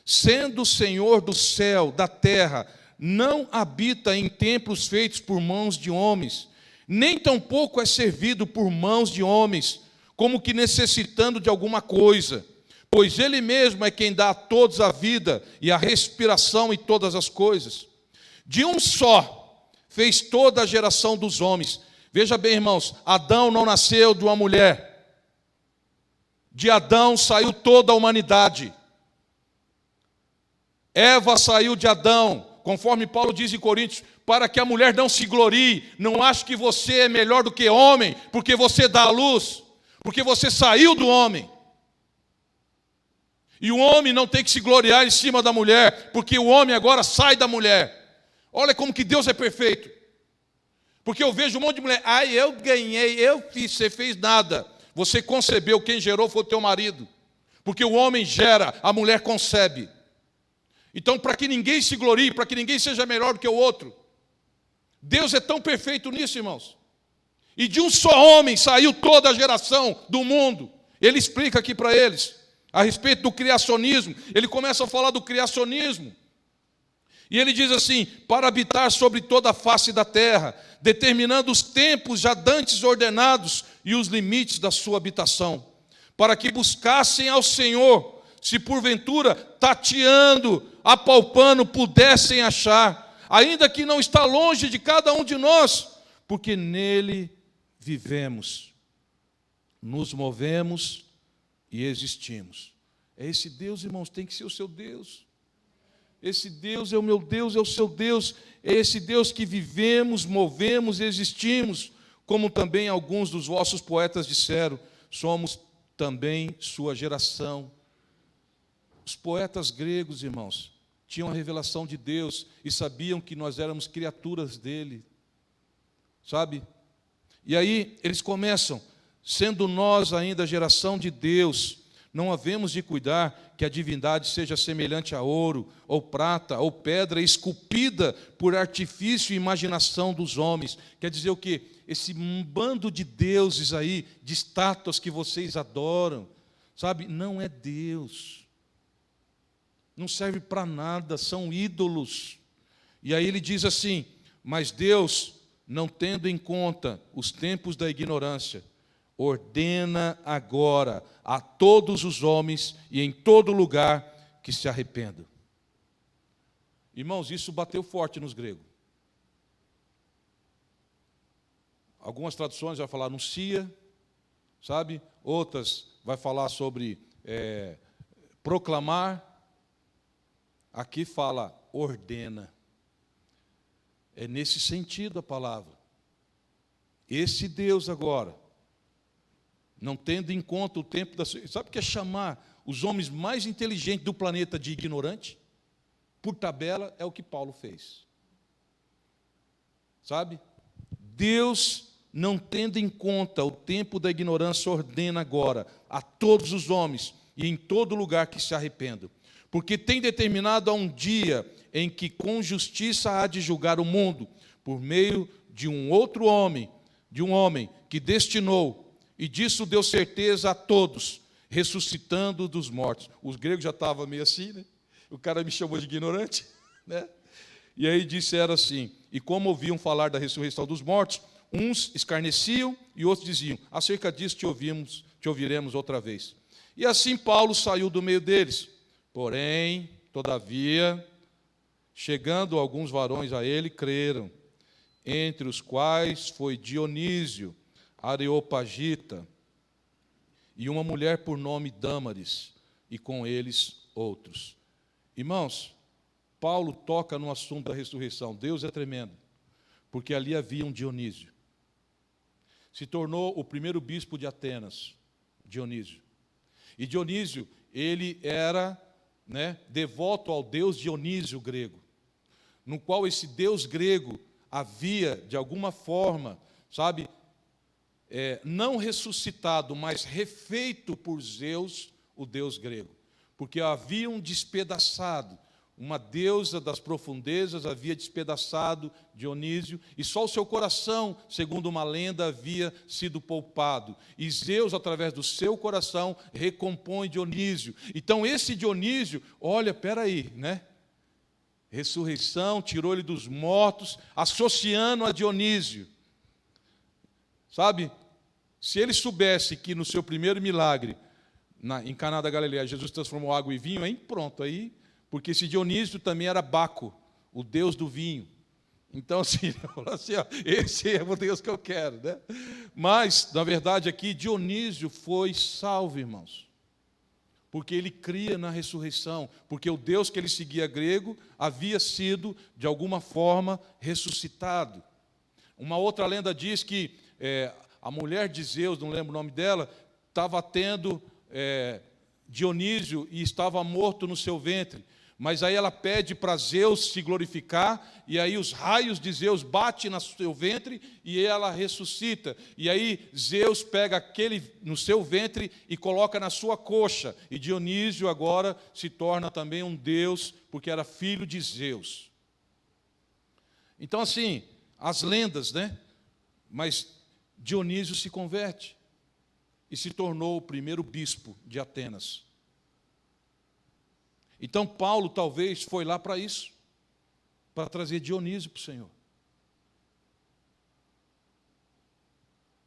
Sendo o Senhor do céu, da terra, não habita em templos feitos por mãos de homens, nem tampouco é servido por mãos de homens, como que necessitando de alguma coisa, pois Ele mesmo é quem dá a todos a vida e a respiração e todas as coisas. De um só fez toda a geração dos homens. Veja bem, irmãos, Adão não nasceu de uma mulher. De Adão saiu toda a humanidade. Eva saiu de Adão, conforme Paulo diz em Coríntios, para que a mulher não se glorie, não ache que você é melhor do que homem, porque você dá a luz, porque você saiu do homem. E o homem não tem que se gloriar em cima da mulher, porque o homem agora sai da mulher. Olha como que Deus é perfeito. Porque eu vejo um monte de mulher, eu ganhei, eu fiz, você fez nada. Você concebeu, quem gerou foi o teu marido. Porque o homem gera, a mulher concebe. Então, para que ninguém se glorie, para que ninguém seja melhor do que o outro, Deus é tão perfeito nisso, irmãos. E de um só homem saiu toda a geração do mundo. Ele explica aqui para eles, a respeito do criacionismo. Ele começa a falar do criacionismo. E ele diz assim, para habitar sobre toda a face da terra, determinando os tempos já dantes ordenados e os limites da sua habitação, para que buscassem ao Senhor, se porventura, tateando, apalpando, pudessem achar, ainda que não está longe de cada um de nós, porque nele vivemos, nos movemos e existimos. É esse Deus, irmãos, tem que ser o seu Deus. Esse Deus é o meu Deus, é o seu Deus. É esse Deus que vivemos, movemos e existimos, como também alguns dos vossos poetas disseram, somos também sua geração. Os poetas gregos, irmãos, tinham a revelação de Deus e sabiam que nós éramos criaturas dele, sabe? E aí eles começam, sendo nós ainda a geração de Deus, não havemos de cuidar que a divindade seja semelhante a ouro, ou prata, ou pedra esculpida por artifício e imaginação dos homens. Quer dizer o quê? Esse bando de deuses aí, de estátuas que vocês adoram, sabe? Não é Deus. Não serve para nada, são ídolos. E aí ele diz assim, mas Deus, não tendo em conta os tempos da ignorância, ordena agora a todos os homens e em todo lugar que se arrependam. Irmãos, isso bateu forte nos gregos. Algumas traduções vai falar anuncia, sabe? Outras vai falar sobre proclamar. Aqui fala ordena. É nesse sentido a palavra. Esse Deus agora, não tendo em conta o tempo da sua... Sabe o que é chamar os homens mais inteligentes do planeta de ignorante? Por tabela, é o que Paulo fez. Sabe? Deus, não tendo em conta o tempo da ignorância, ordena agora a todos os homens e em todo lugar que se arrependam. Porque tem determinado a um dia em que com justiça há de julgar o mundo, por meio de um outro homem, que destinou, e disso deu certeza a todos, ressuscitando dos mortos. Os gregos já estavam meio assim, né? O cara me chamou de ignorante, né? E aí disseram assim, e como ouviam falar da ressurreição dos mortos, uns escarneciam e outros diziam, acerca disso te ouviremos outra vez. E assim Paulo saiu do meio deles. Porém, todavia, chegando alguns varões a ele, creram, entre os quais foi Dionísio, Areopagita, e uma mulher por nome Dâmaris, e com eles outros. Irmãos, Paulo toca no assunto da ressurreição. Deus é tremendo, porque ali havia um Dionísio. Se tornou o primeiro bispo de Atenas, Dionísio. E Dionísio, ele era, devoto ao deus Dionísio grego, no qual esse deus grego havia, de alguma forma, não ressuscitado, mas refeito por Zeus, o deus grego. Porque haviam despedaçado, uma deusa das profundezas havia despedaçado Dionísio, e só o seu coração, segundo uma lenda, havia sido poupado. E Zeus, através do seu coração, recompõe Dionísio. Então esse Dionísio, olha, peraí, ressurreição, tirou ele dos mortos, associando a Dionísio. Sabe, se ele soubesse que no seu primeiro milagre, em Caná da Galileia, Jesus transformou água em vinho, aí pronto, aí, porque esse Dionísio também era Baco, o deus do vinho. Então, assim, esse é o Deus que eu quero, né? Mas, na verdade, aqui, Dionísio foi salvo, irmãos, porque ele cria na ressurreição, porque o Deus que ele seguia grego havia sido, de alguma forma, ressuscitado. Uma outra lenda diz que a mulher de Zeus, não lembro o nome dela, estava tendo Dionísio e estava morto no seu ventre. Mas aí ela pede para Zeus se glorificar, e aí os raios de Zeus batem no seu ventre e ela ressuscita. E aí Zeus pega aquele no seu ventre e coloca na sua coxa. E Dionísio agora se torna também um deus, porque era filho de Zeus. Então, assim, as lendas, Mas Dionísio se converte e se tornou o primeiro bispo de Atenas. Então Paulo talvez foi lá para isso, para trazer Dionísio para o Senhor.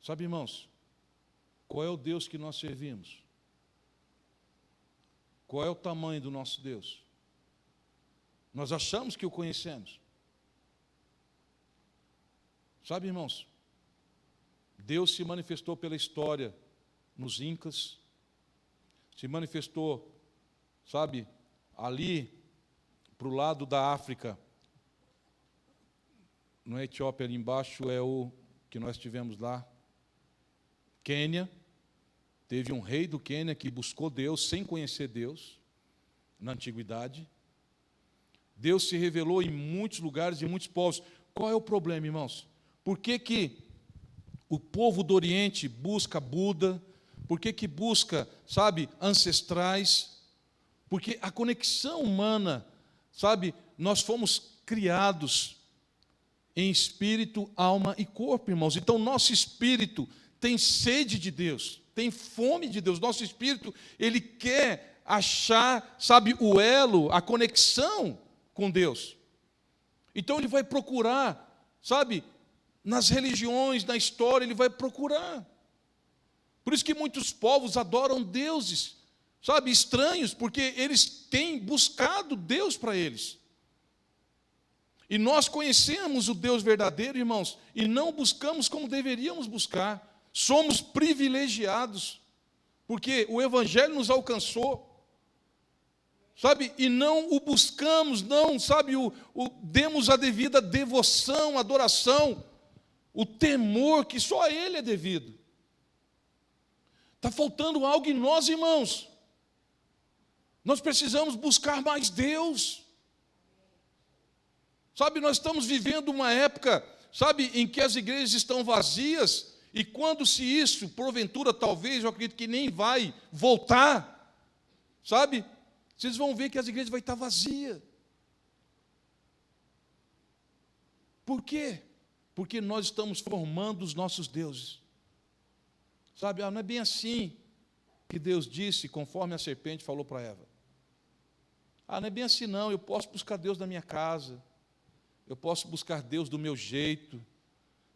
Sabe, irmãos, qual é o Deus que nós servimos? Qual é o tamanho do nosso Deus? Nós achamos que o conhecemos. Sabe, irmãos, Deus se manifestou pela história nos Incas, se manifestou, ali para o lado da África, não é Etiópia ali embaixo, é o que nós tivemos lá, Quênia. Teve um rei do Quênia que buscou Deus sem conhecer Deus, na antiguidade. Deus se revelou em muitos lugares, em muitos povos. Qual é o problema, irmãos? Por que o povo do Oriente busca Buda? Por que busca, ancestrais? Porque a conexão humana, nós fomos criados em espírito, alma e corpo, irmãos. Então, nosso espírito tem sede de Deus, tem fome de Deus. Nosso espírito, ele quer achar, o elo, a conexão com Deus. Então, ele vai procurar, nas religiões, na história, ele vai procurar. Por isso que muitos povos adoram deuses, estranhos, porque eles têm buscado Deus para eles. E nós conhecemos o Deus verdadeiro, irmãos, e não buscamos como deveríamos buscar. Somos privilegiados, porque o Evangelho nos alcançou, sabe, e não o buscamos, não, sabe, demos a devida devoção, adoração, o temor que só a Ele é devido. Está faltando algo em nós, irmãos. Nós precisamos buscar mais Deus. Sabe, nós estamos vivendo uma época, sabe, em que as igrejas estão vazias, e quando se isso, porventura, talvez, eu acredito que nem vai voltar, sabe, vocês vão ver que as igrejas vão estar vazias. Por quê? Porque nós estamos formando os nossos deuses. Sabe, não é bem assim que Deus disse, conforme a serpente falou para Eva. Não é bem assim não, eu posso buscar Deus na minha casa, eu posso buscar Deus do meu jeito,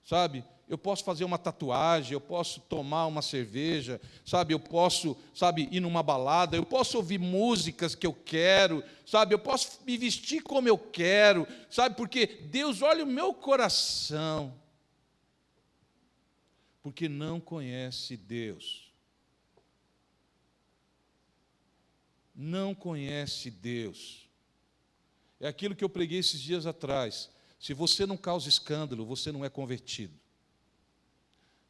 sabe, eu posso fazer uma tatuagem, eu posso tomar uma cerveja, sabe, eu posso, sabe, ir numa balada, eu posso ouvir músicas que eu quero, sabe, eu posso me vestir como eu quero, sabe, porque Deus olha o meu coração, porque não conhece Deus. Não conhece Deus. É aquilo que eu preguei esses dias atrás. Se você não causa escândalo, você não é convertido.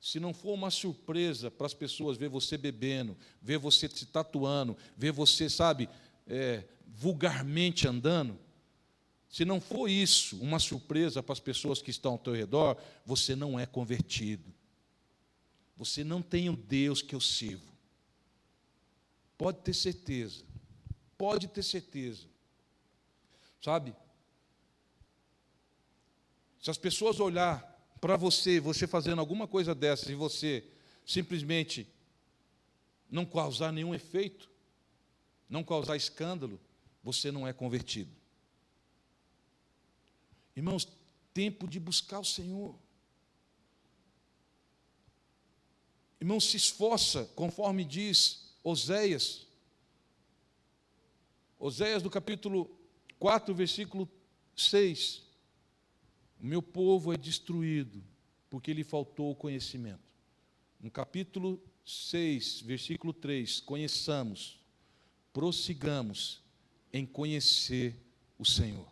Se não for uma surpresa para as pessoas ver você bebendo, ver você se tatuando, ver você, sabe, vulgarmente andando, se não for isso uma surpresa para as pessoas que estão ao teu redor, você não é convertido. Você não tem o Deus que eu sirvo. Pode ter certeza. Pode ter certeza. Sabe? Se as pessoas olhar para você fazendo alguma coisa dessas, e você simplesmente não causar nenhum efeito, não causar escândalo, você não é convertido. Irmãos, tempo de buscar o Senhor. Irmão, se esforça, conforme diz Oséias. Oséias, do capítulo 4, versículo 6. O meu povo é destruído, porque lhe faltou o conhecimento. No capítulo 6, versículo 3, conheçamos, prossigamos em conhecer o Senhor.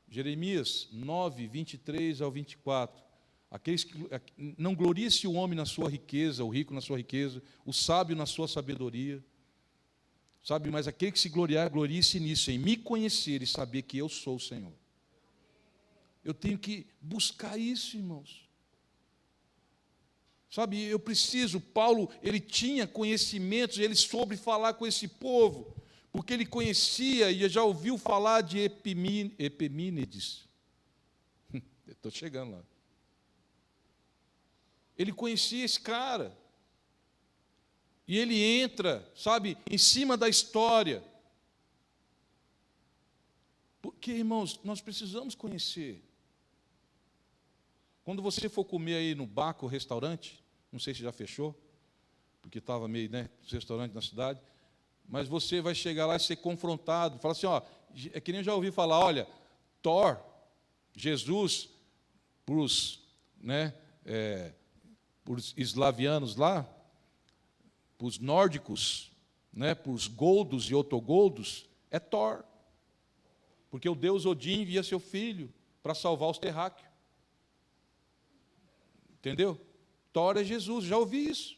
Jeremias 9, 23 ao 24. Aqueles que, não glorie-se o homem na sua riqueza, o rico na sua riqueza, o sábio na sua sabedoria. Sabe, mas aquele que se gloriar, glorie-se nisso, em me conhecer e saber que eu sou o Senhor. Eu tenho que buscar isso, irmãos. Sabe, eu preciso, Paulo, ele tinha conhecimentos, ele soube falar com esse povo, porque ele conhecia e já ouviu falar de Epimênides. Estou chegando lá. Ele conhecia esse cara. E ele entra, sabe, em cima da história. Porque, irmãos, nós precisamos conhecer. Quando você for comer aí no Baco restaurante, não sei se já fechou, porque estava meio, restaurante na cidade, mas você vai chegar lá e ser confrontado, fala assim, é que nem eu já ouvi falar, olha, Thor, Jesus, para os eslavianos lá, para os nórdicos, para os goldos e otogoldos, é Thor. Porque o deus Odin envia seu filho para salvar os terráqueos. Entendeu? Thor é Jesus, já ouvi isso.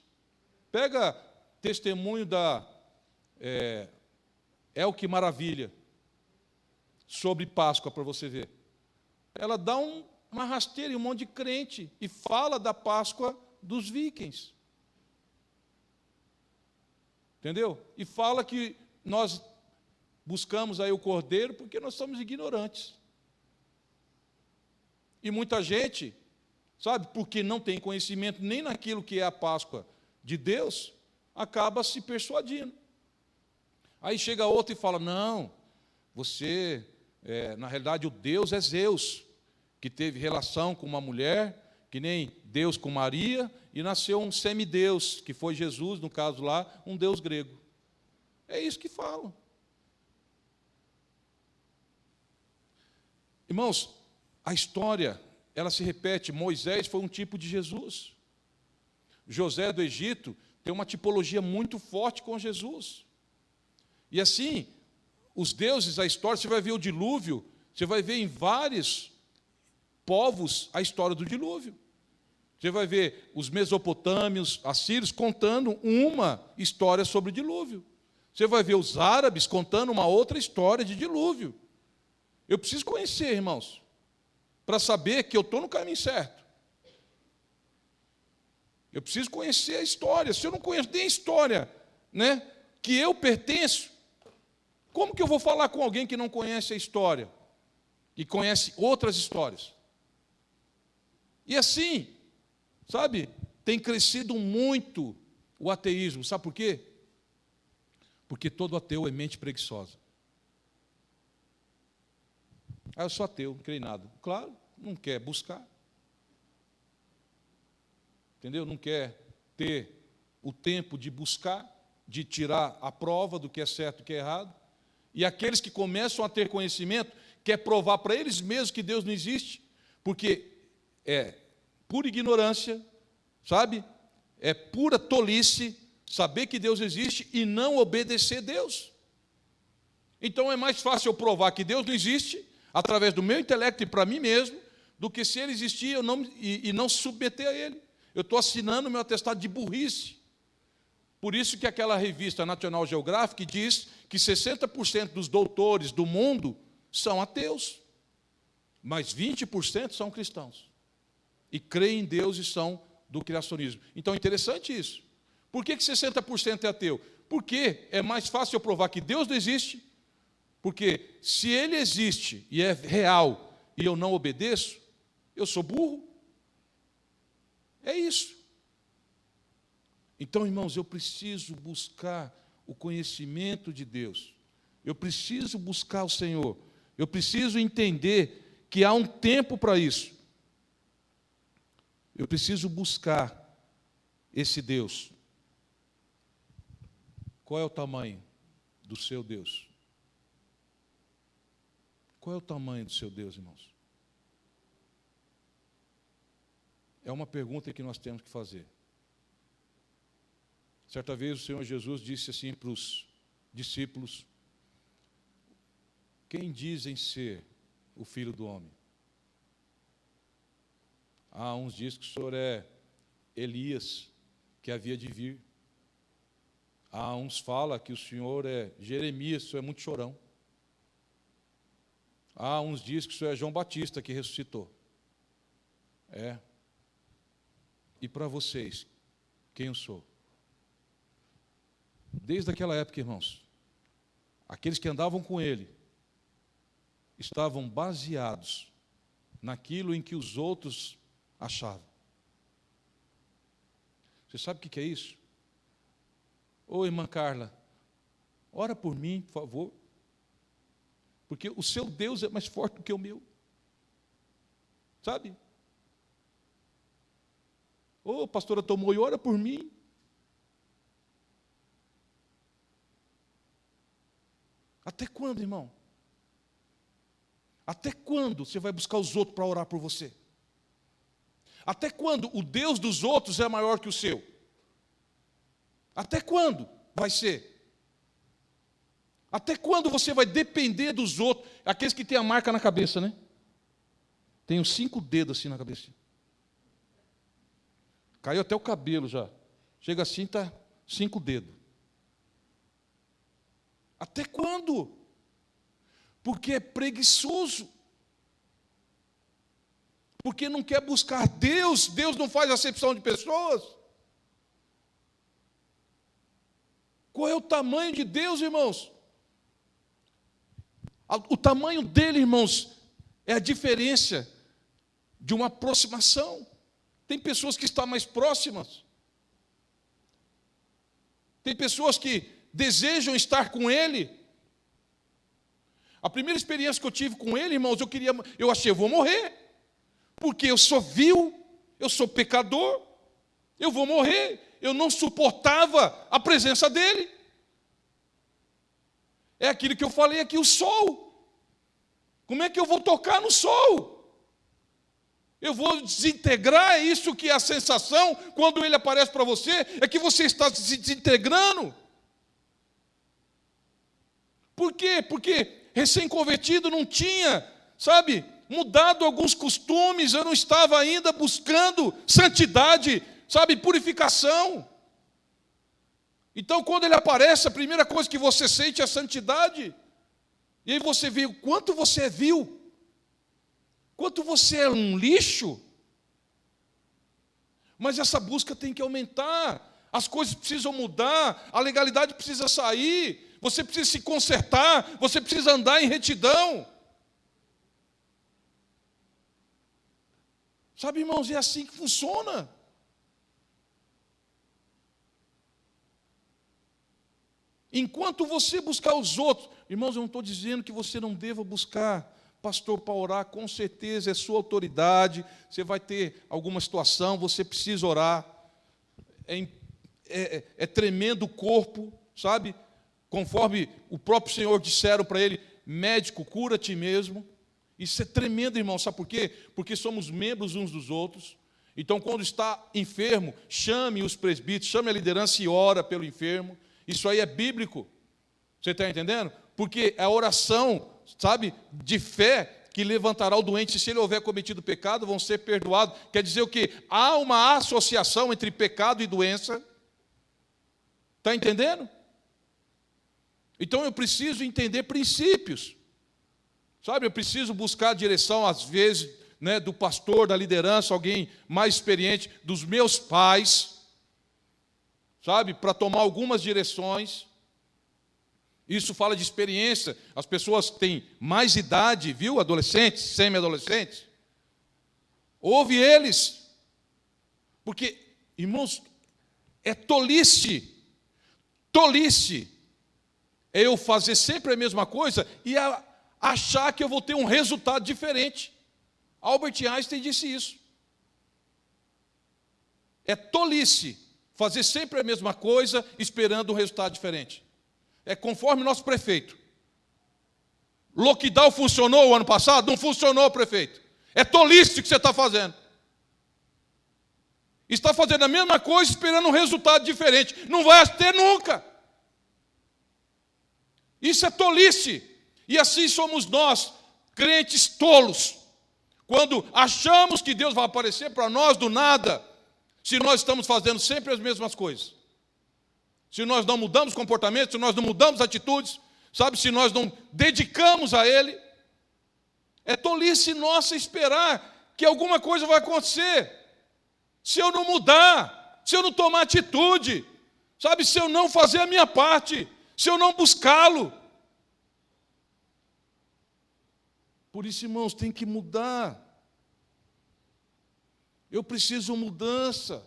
Pega testemunho da Elke Maravilha sobre Páscoa para você ver. Ela dá uma rasteira em um monte de crente e fala da Páscoa dos vikings. Entendeu? E fala que nós buscamos aí o cordeiro porque nós somos ignorantes. E muita gente, sabe, porque não tem conhecimento nem naquilo que é a Páscoa de Deus, acaba se persuadindo. Aí chega outro e fala, não, você, na realidade o Deus é Zeus, que teve relação com uma mulher, que nem Deus com Maria, e nasceu um semideus, que foi Jesus, no caso lá, um deus grego. É isso que falam. Irmãos, a história, ela se repete. Moisés foi um tipo de Jesus. José do Egito tem uma tipologia muito forte com Jesus. E assim, os deuses, a história, você vai ver o dilúvio, você vai ver em vários povos a história do dilúvio. Você vai ver os mesopotâmios, assírios, contando uma história sobre o dilúvio. Você vai ver os árabes contando uma outra história de dilúvio. Eu preciso conhecer, irmãos, para saber que eu estou no caminho certo. Eu preciso conhecer a história. Se eu não conheço nem a história, né, que eu pertenço, como que eu vou falar com alguém que não conhece a história e conhece outras histórias? E assim, sabe, tem crescido muito o ateísmo. Sabe por quê? Porque todo ateu é mente preguiçosa. Ah, eu sou ateu, não creio em nada. Claro, não quer buscar. Entendeu? Não quer ter o tempo de buscar, de tirar a prova do que é certo e do que é errado. E aqueles que começam a ter conhecimento, quer provar para eles mesmos que Deus não existe, porque é pura ignorância, sabe? É pura tolice saber que Deus existe e não obedecer a Deus. Então é mais fácil eu provar que Deus não existe, através do meu intelecto e para mim mesmo, do que se Ele existir eu não, e não se submeter a Ele. Eu estou assinando o meu atestado de burrice. Por isso que aquela revista National Geographic diz que 60% dos doutores do mundo são ateus, mas 20% são cristãos. E creem em Deus e são do criacionismo. Então é interessante isso. Por que 60% é ateu? Porque é mais fácil eu provar que Deus não existe, porque se Ele existe e é real e eu não obedeço, eu sou burro. É isso. Então, irmãos, eu preciso buscar o conhecimento de Deus. Eu preciso buscar o Senhor. Eu preciso entender que há um tempo para isso. Eu preciso buscar esse Deus. Qual é o tamanho do seu Deus? Qual é o tamanho do seu Deus, irmãos? É uma pergunta que nós temos que fazer. Certa vez o Senhor Jesus disse assim para os discípulos: quem dizem ser o Filho do Homem? Ah, uns dizem que o Senhor é Elias, que havia de vir. Ah, uns falam que o Senhor é Jeremias, o Senhor é muito chorão. Ah, uns dizem que o Senhor é João Batista, que ressuscitou. É. E para vocês, quem eu sou? Desde aquela época, irmãos, aqueles que andavam com ele estavam baseados naquilo em que os outros achavam. Você sabe o que é isso? Ô, irmã Carla, ora por mim, por favor, porque o seu Deus é mais forte do que o meu. Sabe? Ô, pastora Tomoyo, ora por mim. Até quando, irmão? Até quando você vai buscar os outros para orar por você? Até quando o Deus dos outros é maior que o seu? Até quando vai ser? Até quando você vai depender dos outros? Aqueles que têm a marca na cabeça, né? Tem uns 5 dedos assim na cabeça. Caiu até o cabelo já. Chega assim, está 5 dedos. Até quando? Porque é preguiçoso. Porque não quer buscar Deus. Deus não faz acepção de pessoas. Qual é o tamanho de Deus, irmãos? O tamanho dele, irmãos, é a diferença de uma aproximação. Tem pessoas que estão mais próximas. Tem pessoas que desejam estar com ele. A primeira experiência que eu tive com ele, irmãos, eu achei, eu vou morrer. Porque eu sou vil, eu sou pecador, eu vou morrer. Eu não suportava a presença dele. É aquilo que eu falei aqui, o sol. Como é que eu vou tocar no sol? Eu vou desintegrar, é isso que é a sensação quando ele aparece para você, é que você está se desintegrando. Por quê? Porque recém-convertido não tinha, sabe, mudado alguns costumes, eu não estava ainda buscando santidade, sabe, purificação. Então, quando ele aparece, a primeira coisa que você sente é a santidade. E aí você vê o quanto você é vil, quanto você é um lixo. Mas essa busca tem que aumentar, as coisas precisam mudar, a legalidade precisa sair, você precisa se consertar, você precisa andar em retidão. Sabe, irmãos, é assim que funciona. Enquanto você buscar os outros, irmãos, eu não estou dizendo que você não deva buscar pastor para orar, com certeza é sua autoridade, você vai ter alguma situação, você precisa orar, é tremendo o corpo, sabe? Conforme o próprio Senhor disseram para ele, médico, cura a ti mesmo. Isso é tremendo, irmão, sabe por quê? Porque somos membros uns dos outros. Então, quando está enfermo, chame os presbíteros, chame a liderança e ora pelo enfermo. Isso aí é bíblico, você está entendendo? Porque a oração, sabe, de fé, que levantará o doente, se ele houver cometido pecado, vão ser perdoados. Quer dizer o quê? Há uma associação entre pecado e doença. Está entendendo? Então eu preciso entender princípios. Sabe, eu preciso buscar a direção, às vezes, né, do pastor, da liderança, alguém mais experiente, dos meus pais, sabe, para tomar algumas direções. Isso fala de experiência. As pessoas têm mais idade, viu? Adolescentes, semi-adolescentes. Ouve eles. Porque, irmãos, é tolice. Tolice é eu fazer sempre a mesma coisa e achar que eu vou ter um resultado diferente. Albert Einstein disse isso. É tolice fazer sempre a mesma coisa esperando um resultado diferente. É conforme o nosso prefeito. Lockdown funcionou o ano passado? Não funcionou, prefeito. É tolice que você está fazendo. Está fazendo a mesma coisa esperando um resultado diferente. Não vai ter nunca. Isso é tolice. E assim somos nós, crentes tolos. Quando achamos que Deus vai aparecer para nós do nada, se nós estamos fazendo sempre as mesmas coisas. Se nós não mudamos comportamento, se nós não mudamos atitudes, sabe, se nós não dedicamos a Ele, é tolice nossa esperar que alguma coisa vai acontecer. Se eu não mudar, se eu não tomar atitude, sabe, se eu não fazer a minha parte, se eu não buscá-lo. Por isso, irmãos, tem que mudar. Eu preciso mudança.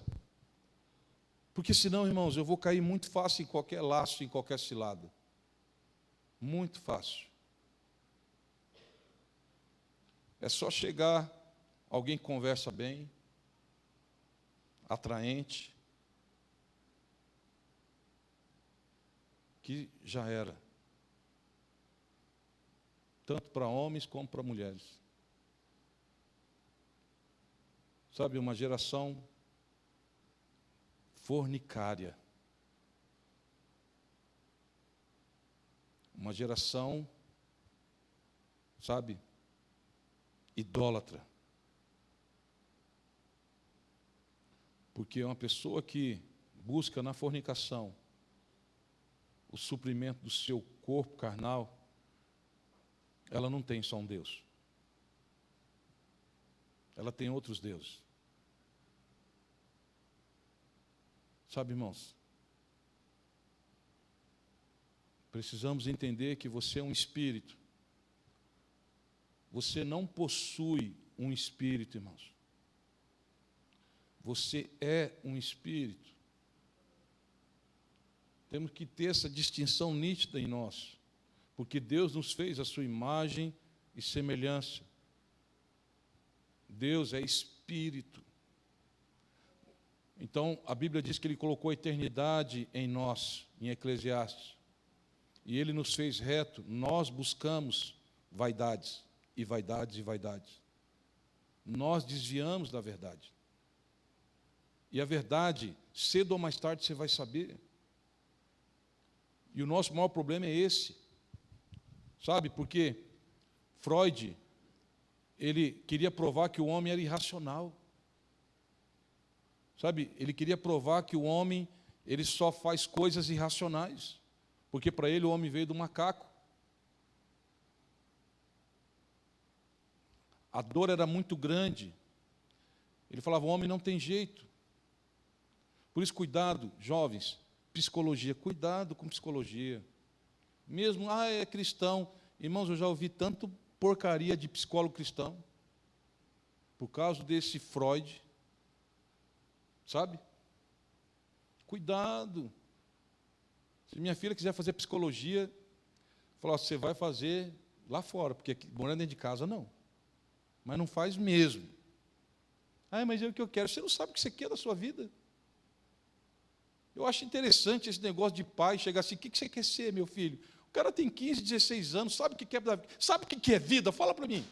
Porque senão, irmãos, eu vou cair muito fácil em qualquer laço, em qualquer cilada. Muito fácil. É só chegar, alguém que conversa bem, atraente, que já era. Tanto para homens como para mulheres. Sabe, uma geração fornicária. Uma geração, sabe, idólatra. Porque é uma pessoa que busca na fornicação o suprimento do seu corpo carnal, ela não tem só um Deus. Ela tem outros deuses. Sabe, irmãos, precisamos entender que você é um espírito. Você não possui um espírito, irmãos. Você é um espírito. Temos que ter essa distinção nítida em nós, porque Deus nos fez a sua imagem e semelhança. Deus é espírito. Então, a Bíblia diz que Ele colocou a eternidade em nós, em Eclesiastes. E Ele nos fez reto. Nós buscamos vaidades, e vaidades, e vaidades. nós desviamos da verdade. E a verdade, cedo ou mais tarde, você vai saber. E o nosso maior problema é esse. Sabe, porque Freud, ele queria provar que o homem era irracional. Sabe, ele queria provar que o homem, ele só faz coisas irracionais. Porque para ele o homem veio do macaco. A dor era muito grande. Ele falava, o homem não tem jeito. Por isso, cuidado, jovens, psicologia, cuidado com psicologia. Mesmo, é cristão. Irmãos, eu já ouvi tanto porcaria de psicólogo cristão, por causa desse Freud, sabe? Cuidado. Se minha filha quiser fazer psicologia, falar, você vai fazer lá fora, porque aqui, morando dentro de casa, não. Mas não faz mesmo. Mas é o que eu quero. Você não sabe o que você quer da sua vida. Eu acho interessante esse negócio de pai chegar assim, o que você quer ser, meu filho? O cara tem 15, 16 anos, sabe o que quer da vida? Sabe o que é vida? Fala para mim.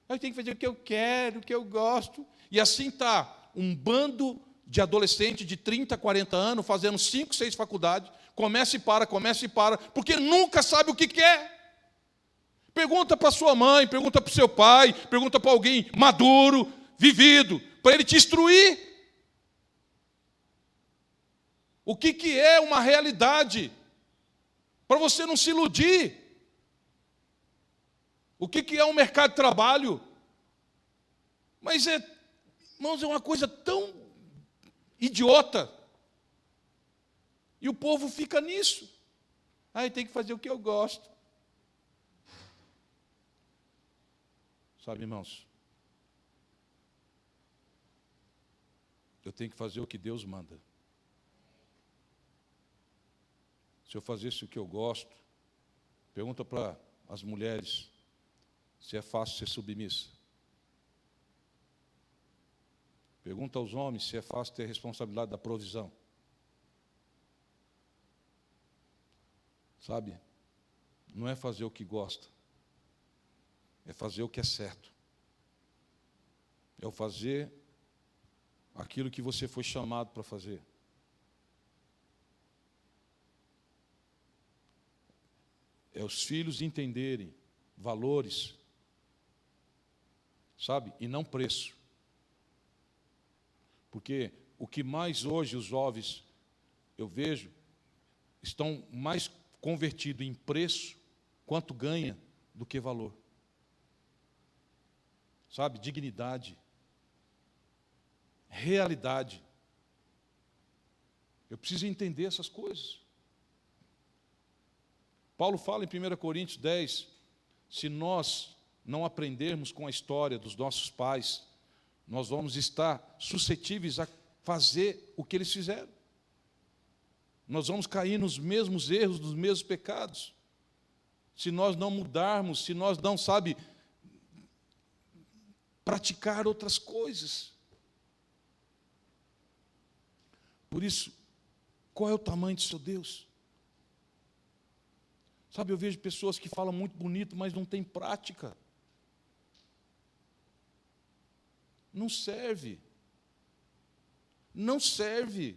Eu tenho que fazer o que eu quero, o que eu gosto. E assim está um bando de adolescentes de 30, 40 anos, fazendo 5, 6 faculdades, começa e para, porque nunca sabe o que quer. Pergunta para sua mãe, pergunta para o seu pai, pergunta para alguém maduro, vivido, para ele te instruir. O que é uma realidade? Para você não se iludir. O que é um mercado de trabalho? Mas, irmãos, é uma coisa tão idiota. E o povo fica nisso. Tem que fazer o que eu gosto. Sabe, irmãos? Eu tenho que fazer o que Deus manda. Se eu fizesse o que eu gosto, pergunta para as mulheres se é fácil ser submissa. Pergunta aos homens se é fácil ter a responsabilidade da provisão. Sabe? Não é fazer o que gosta. É fazer o que é certo. É o fazer aquilo que você foi chamado para fazer. É os filhos entenderem valores, sabe? E não preço. Porque o que mais hoje os jovens, eu vejo, estão mais convertidos em preço, quanto ganha, do que valor. Sabe? Dignidade. Realidade. Eu preciso entender essas coisas. Paulo fala em 1 Coríntios 10, se nós não aprendermos com a história dos nossos pais, nós vamos estar suscetíveis a fazer o que eles fizeram. Nós vamos cair nos mesmos erros, nos mesmos pecados. Se nós não mudarmos, se nós não, praticar outras coisas. Por isso, qual é o tamanho do seu Deus? Sabe, eu vejo pessoas que falam muito bonito, mas não tem prática. Não serve. Não serve.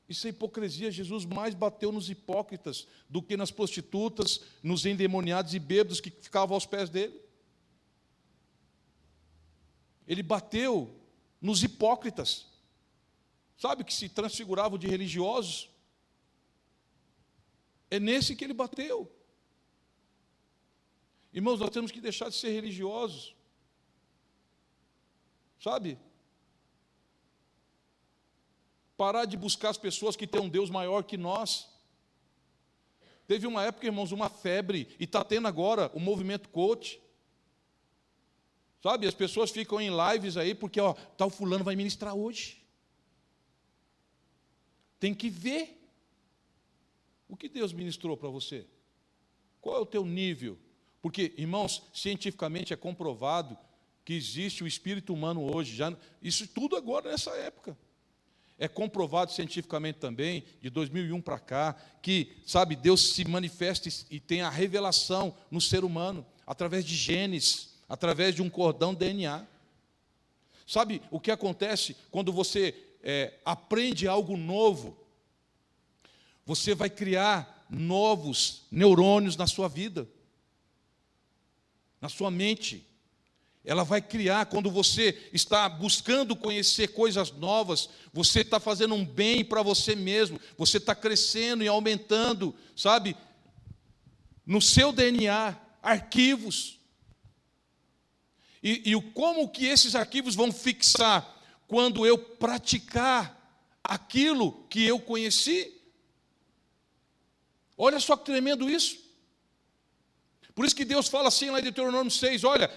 Isso é hipocrisia. Jesus mais bateu nos hipócritas do que nas prostitutas, nos endemoniados e bêbados que ficavam aos pés dele. Ele bateu nos hipócritas. Sabe, que se transfiguravam de religiosos? É nesse que ele bateu. Irmãos, nós temos que deixar de ser religiosos. Sabe? Parar de buscar as pessoas que têm um Deus maior que nós. Teve uma época, irmãos, uma febre, e está tendo agora o movimento coach. Sabe? As pessoas ficam em lives aí, porque tal fulano vai ministrar hoje. Tem que ver. O que Deus ministrou para você? Qual é o teu nível? Porque, irmãos, cientificamente é comprovado que existe o espírito humano hoje, isso tudo agora nessa época. É comprovado cientificamente também, de 2001 para cá, que, Deus se manifesta e tem a revelação no ser humano. através de genes, através de um cordão DNA. Sabe o que acontece quando você aprende algo novo? Você vai criar novos neurônios na sua vida, na sua mente. Ela vai criar, quando você está buscando conhecer coisas novas, você está fazendo um bem para você mesmo, você está crescendo e aumentando, sabe, no seu DNA, arquivos. E como que esses arquivos vão fixar? Quando eu praticar aquilo que eu conheci. Olha só que tremendo isso. Por isso que Deus fala assim lá em Deuteronômio 6, olha,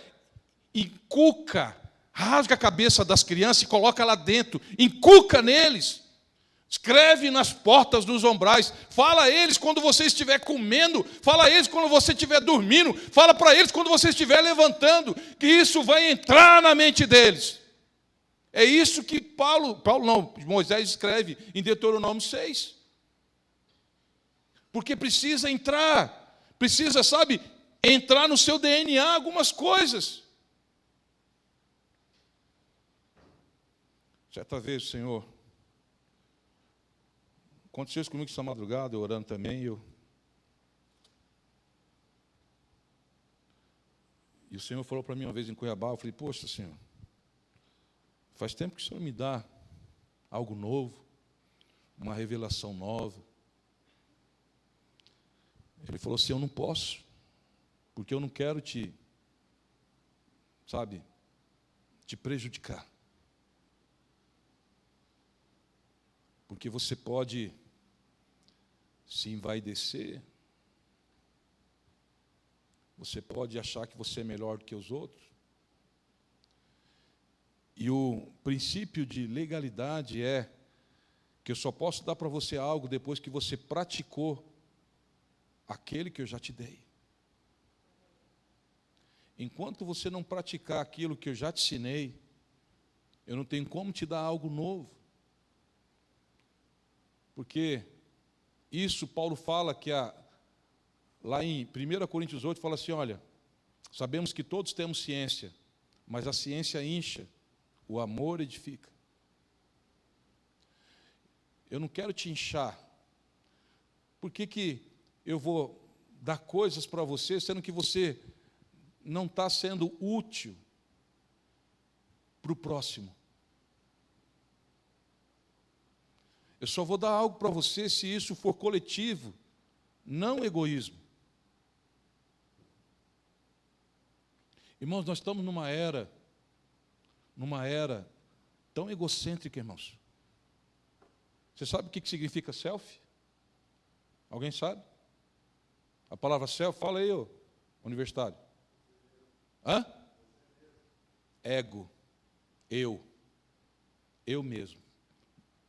encuca, rasga a cabeça das crianças e coloca lá dentro, encuca neles, escreve nas portas dos umbrais, fala a eles quando você estiver comendo, fala a eles quando você estiver dormindo, fala para eles quando você estiver levantando, que isso vai entrar na mente deles. É isso que Moisés escreve em Deuteronômio 6. Porque precisa entrar, precisa, sabe, entrar no seu DNA algumas coisas. Certa vez, o Senhor, aconteceu isso comigo essa madrugada, eu orando também, e o Senhor falou para mim uma vez em Cuiabá, eu falei, poxa, Senhor, faz tempo que o Senhor me dá algo novo, uma revelação nova. Ele falou assim, eu não posso, porque eu não quero te prejudicar. Porque você pode se envaidecer, você pode achar que você é melhor do que os outros. E o princípio de legalidade é que eu só posso dar para você algo depois que você praticou aquele que eu já te dei. Enquanto você não praticar aquilo que eu já te ensinei, eu não tenho como te dar algo novo. Porque isso Paulo fala que lá em 1 Coríntios 8 fala assim, olha, sabemos que todos temos ciência, mas a ciência incha, o amor edifica. Eu não quero te inchar. Por que eu vou dar coisas para você, sendo que você não está sendo útil para o próximo? Eu só vou dar algo para você se isso for coletivo, não egoísmo. Irmãos, nós estamos numa era tão egocêntrica, irmãos. Você sabe o que significa selfie? Alguém sabe? A palavra selfie, fala aí, universitário. Hã? Ego. Eu mesmo.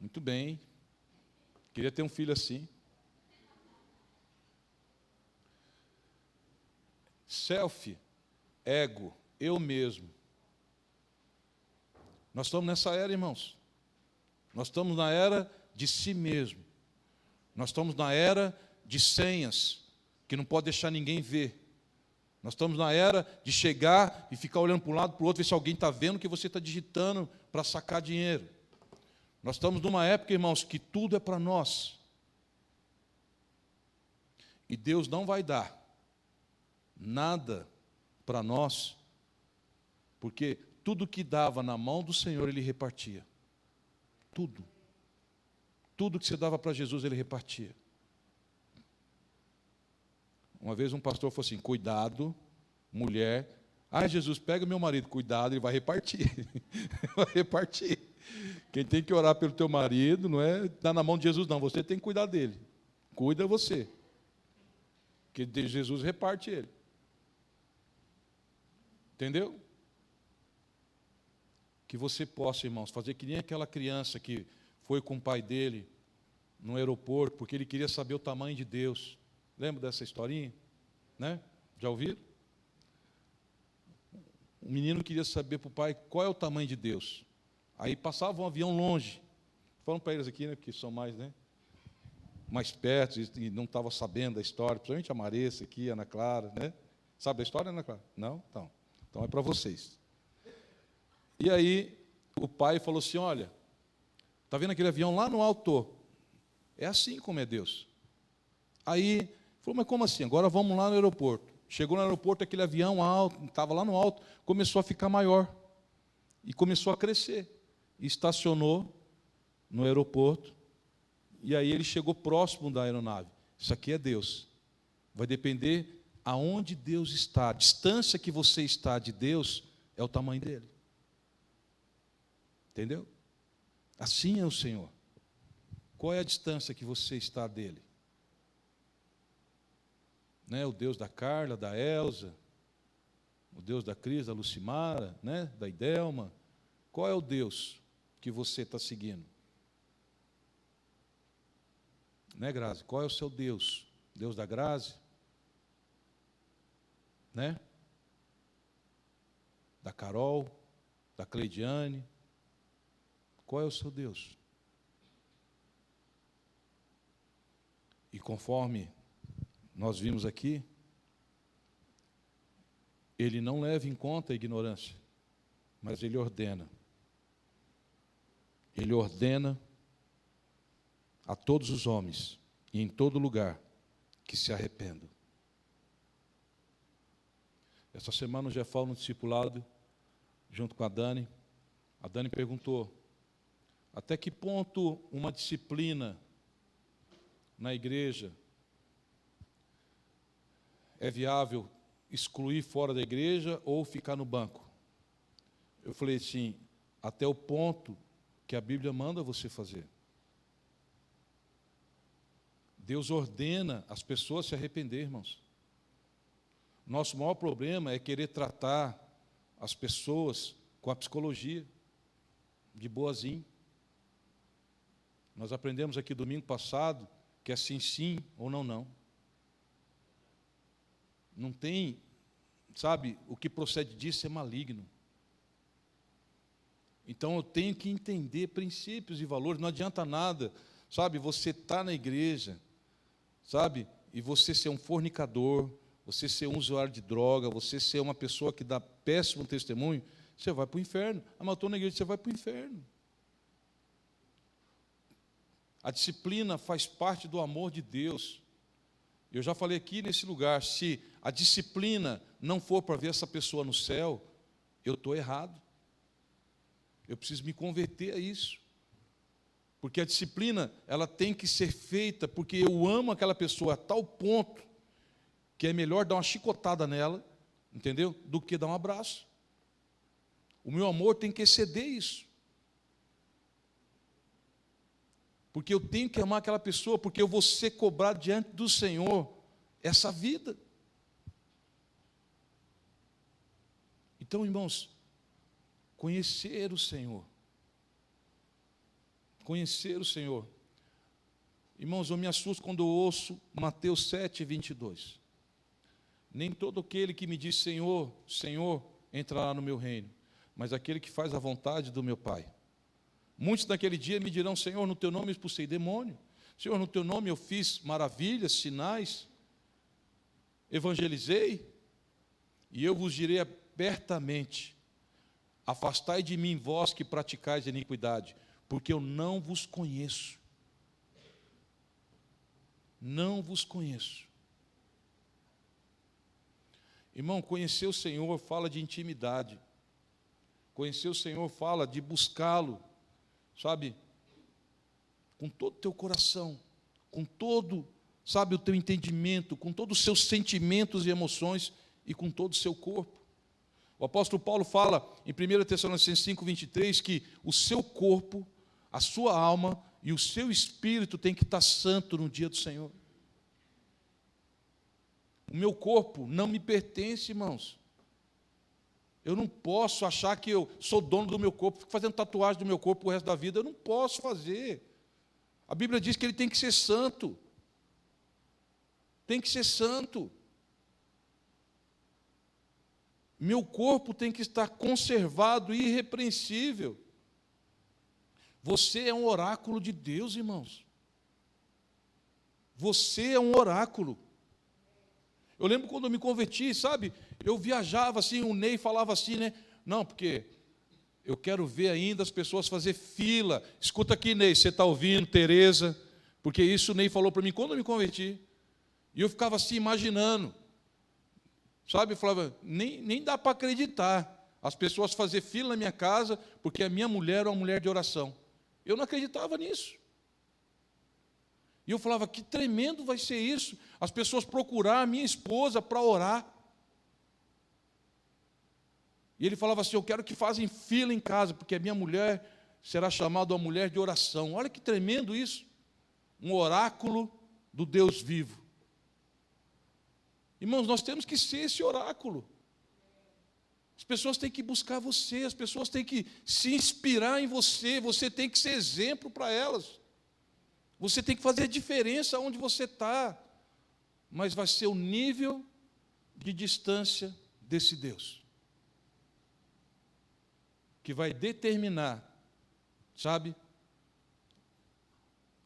Muito bem. Queria ter um filho assim. Selfie, ego, eu mesmo. Nós estamos nessa era, irmãos. Nós estamos na era de si mesmo. Nós estamos na era de senhas, que não pode deixar ninguém ver. Nós estamos na era de chegar e ficar olhando para um lado, para o outro, ver se alguém está vendo o que você está digitando para sacar dinheiro. Nós estamos numa época, irmãos, que tudo é para nós. E Deus não vai dar nada para nós, porque tudo que dava na mão do Senhor, Ele repartia. Tudo. Tudo que você dava para Jesus, Ele repartia. Uma vez um pastor falou assim, cuidado, mulher. Jesus, pega meu marido, cuidado, ele vai repartir. Vai repartir. Quem tem que orar pelo teu marido não é dar na mão de Jesus, não. Você tem que cuidar dele. Cuida você. Porque Jesus reparte ele. Entendeu? Que você possa, irmãos, fazer que nem aquela criança que foi com o pai dele no aeroporto, porque ele queria saber o tamanho de Deus. Lembra dessa historinha? Né? Já ouviram? O menino queria saber para o pai qual é o tamanho de Deus. Aí passava um avião longe. Falando para eles aqui, né, que são mais perto, e não estavam sabendo da história, principalmente a Maressa aqui, a Ana Clara, né? Sabe a história, Ana Clara? Não? Então é para vocês. E aí, o pai falou assim, olha, está vendo aquele avião lá no alto? É assim como é Deus. Aí, falou, mas como assim? Agora vamos lá no aeroporto. Chegou no aeroporto, aquele avião alto, estava lá no alto, começou a ficar maior. E começou a crescer. E estacionou no aeroporto. E aí ele chegou próximo da aeronave. Isso aqui é Deus. Vai depender aonde Deus está. A distância que você está de Deus é o tamanho dele. Entendeu? Assim é o Senhor. Qual é a distância que você está dele? Né? O Deus da Carla, da Elza, o Deus da Cris, da Lucimara, né? Da Idelma. Qual é o Deus que você está seguindo? Né, Grazi? Qual é o seu Deus? Deus da Grazi? Né? Da Carol? Da Cleidiane? Qual é o seu Deus? E conforme nós vimos aqui, ele não leva em conta a ignorância, mas ele ordena. Ele ordena a todos os homens e em todo lugar que se arrependam. Essa semana eu já falo no discipulado, junto com a Dani. A Dani perguntou, até que ponto uma disciplina na igreja é viável excluir fora da igreja ou ficar no banco? Eu falei assim, até o ponto que a Bíblia manda você fazer. Deus ordena as pessoas se arrepender, irmãos. Nosso maior problema é querer tratar as pessoas com a psicologia, de boazinho. Nós aprendemos aqui domingo passado que é sim, sim ou não, não. Não tem, sabe, o que procede disso é maligno. Então eu tenho que entender princípios e valores, não adianta nada, sabe, você está na igreja, sabe, e você ser um fornicador, você ser um usuário de droga, você ser uma pessoa que dá péssimo testemunho, você vai para o inferno. Ah, mas eu estou na igreja, você vai para o inferno. A disciplina faz parte do amor de Deus. Eu já falei aqui nesse lugar, se a disciplina não for para ver essa pessoa no céu, eu estou errado. Eu preciso me converter a isso. Porque a disciplina, ela tem que ser feita porque eu amo aquela pessoa a tal ponto que é melhor dar uma chicotada nela, entendeu? Do que dar um abraço. O meu amor tem que exceder isso. Porque eu tenho que amar aquela pessoa, porque eu vou ser cobrado diante do Senhor essa vida. Então, irmãos, conhecer o Senhor. Conhecer o Senhor. Irmãos, eu me assusto quando eu ouço Mateus 7, 22. Nem todo aquele que me diz Senhor, Senhor, entrará no meu reino, mas aquele que faz a vontade do meu Pai. Muitos naquele dia me dirão, Senhor, no teu nome eu expulsei demônio. Senhor, no teu nome eu fiz maravilhas, sinais, evangelizei. E eu vos direi abertamente, afastai de mim vós que praticais iniquidade, porque eu não vos conheço. Não vos conheço. Irmão, conhecer o Senhor fala de intimidade. Conhecer o Senhor fala de buscá-lo, sabe, com todo o teu coração, com todo, sabe, o teu entendimento, com todos os seus sentimentos e emoções e com todo o seu corpo. O apóstolo Paulo fala em 1 Tessalonicenses 5, 23, que o seu corpo, a sua alma e o seu espírito tem que estar santo no dia do Senhor. O meu corpo não me pertence, irmãos. Eu não posso achar que eu sou dono do meu corpo, fico fazendo tatuagem do meu corpo o resto da vida. Eu não posso fazer. A Bíblia diz que ele tem que ser santo. Tem que ser santo. Meu corpo tem que estar conservado e irrepreensível. Você é um oráculo de Deus, irmãos. Você é um oráculo. Eu lembro quando eu me converti, sabe? Eu viajava assim, o Ney falava assim, né? Não, porque eu quero ver ainda as pessoas fazer fila. Escuta aqui, Ney, você está ouvindo, Tereza? Porque isso o Ney falou para mim quando eu me converti. E eu ficava assim, imaginando. Sabe? Eu falava, nem dá para acreditar. As pessoas fazer fila na minha casa, porque a minha mulher é uma mulher de oração. Eu não acreditava nisso. E eu falava, que tremendo vai ser isso. As pessoas procurar a minha esposa para orar. E ele falava assim, eu quero que fazem fila em casa, porque a minha mulher será chamada uma mulher de oração. Olha que tremendo isso. Um oráculo do Deus vivo. Irmãos, nós temos que ser esse oráculo. As pessoas têm que buscar você, as pessoas têm que se inspirar em você, você tem que ser exemplo para elas. Você tem que fazer diferença onde você está. Mas vai ser o nível de distância desse Deus que vai determinar, sabe,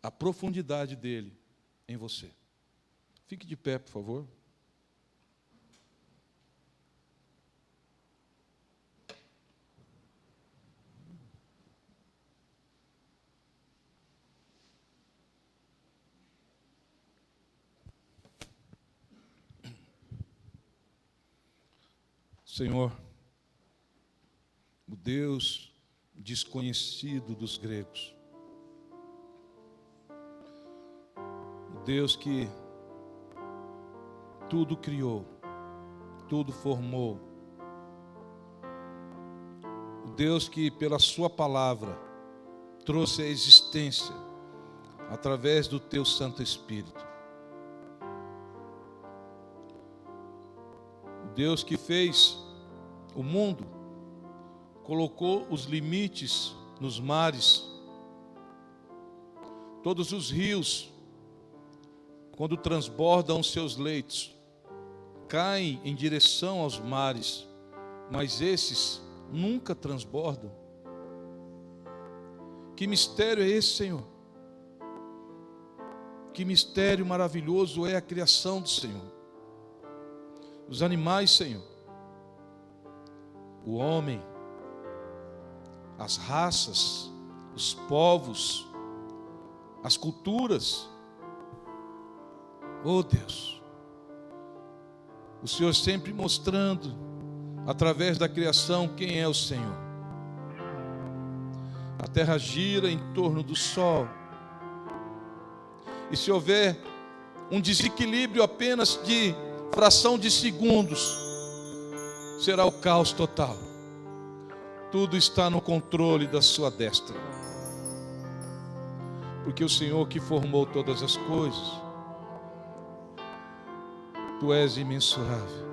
a profundidade dele em você. Fique de pé, por favor. Senhor, o Deus desconhecido dos gregos, o Deus que tudo criou, tudo formou, o Deus que pela sua palavra trouxe a existência através do teu Santo Espírito, o Deus que fez o mundo, colocou os limites nos mares, todos os rios, quando transbordam os seus leitos, caem em direção aos mares, mas esses nunca transbordam. Que mistério é esse, Senhor? Que mistério maravilhoso é a criação do Senhor. Os animais, Senhor, o homem, as raças, os povos, as culturas. Oh Deus, o Senhor sempre mostrando, através da criação, quem é o Senhor. A terra gira em torno do sol, e se houver um desequilíbrio apenas de fração de segundos, será o caos total. Tudo está no controle da sua destra, porque o Senhor que formou todas as coisas, tu és imensurável.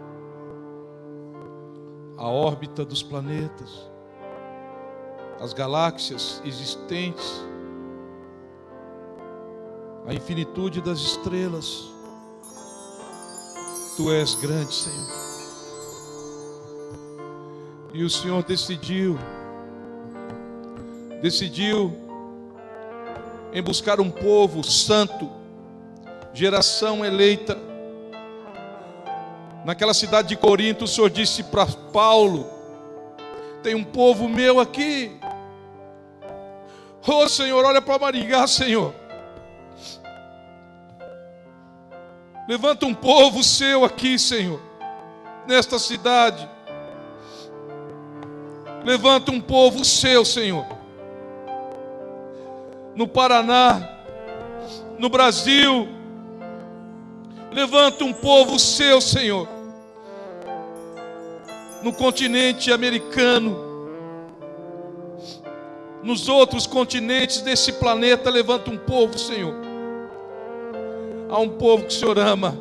A órbita dos planetas, as galáxias existentes, a infinitude das estrelas, tu és grande, Senhor. E o Senhor decidiu em buscar um povo santo, geração eleita. Naquela cidade de Corinto, o Senhor disse para Paulo: tem um povo meu aqui. Oh Senhor, olha para Maringá, Senhor. Levanta um povo seu aqui, Senhor, nesta cidade. Levanta um povo seu, Senhor, no Paraná, no Brasil. Levanta um povo seu, Senhor, no continente americano, nos outros continentes desse planeta. Levanta um povo, Senhor. Há um povo que o Senhor ama,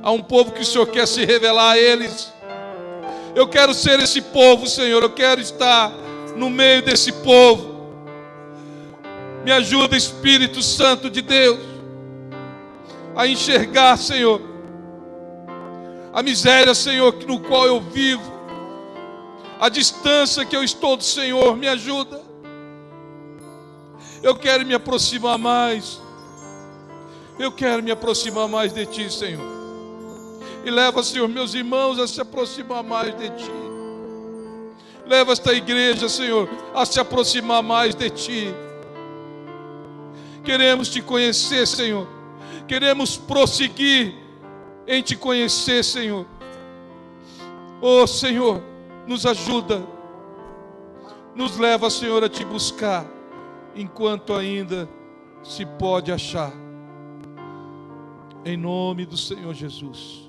há um povo que o Senhor quer se revelar a eles. Eu quero ser esse povo, Senhor. Eu quero estar no meio desse povo. Me ajuda, Espírito Santo de Deus, a enxergar, Senhor, a miséria, Senhor, no qual eu vivo, a distância que eu estou do Senhor. Me ajuda. Eu quero me aproximar mais. Eu quero me aproximar mais de Ti, Senhor. E leva, Senhor, meus irmãos a se aproximar mais de Ti. Leva esta igreja, Senhor, a se aproximar mais de Ti. Queremos Te conhecer, Senhor. Queremos prosseguir em Te conhecer, Senhor. Oh, Senhor, nos ajuda. Nos leva, Senhor, a Te buscar, enquanto ainda se pode achar. Em nome do Senhor Jesus.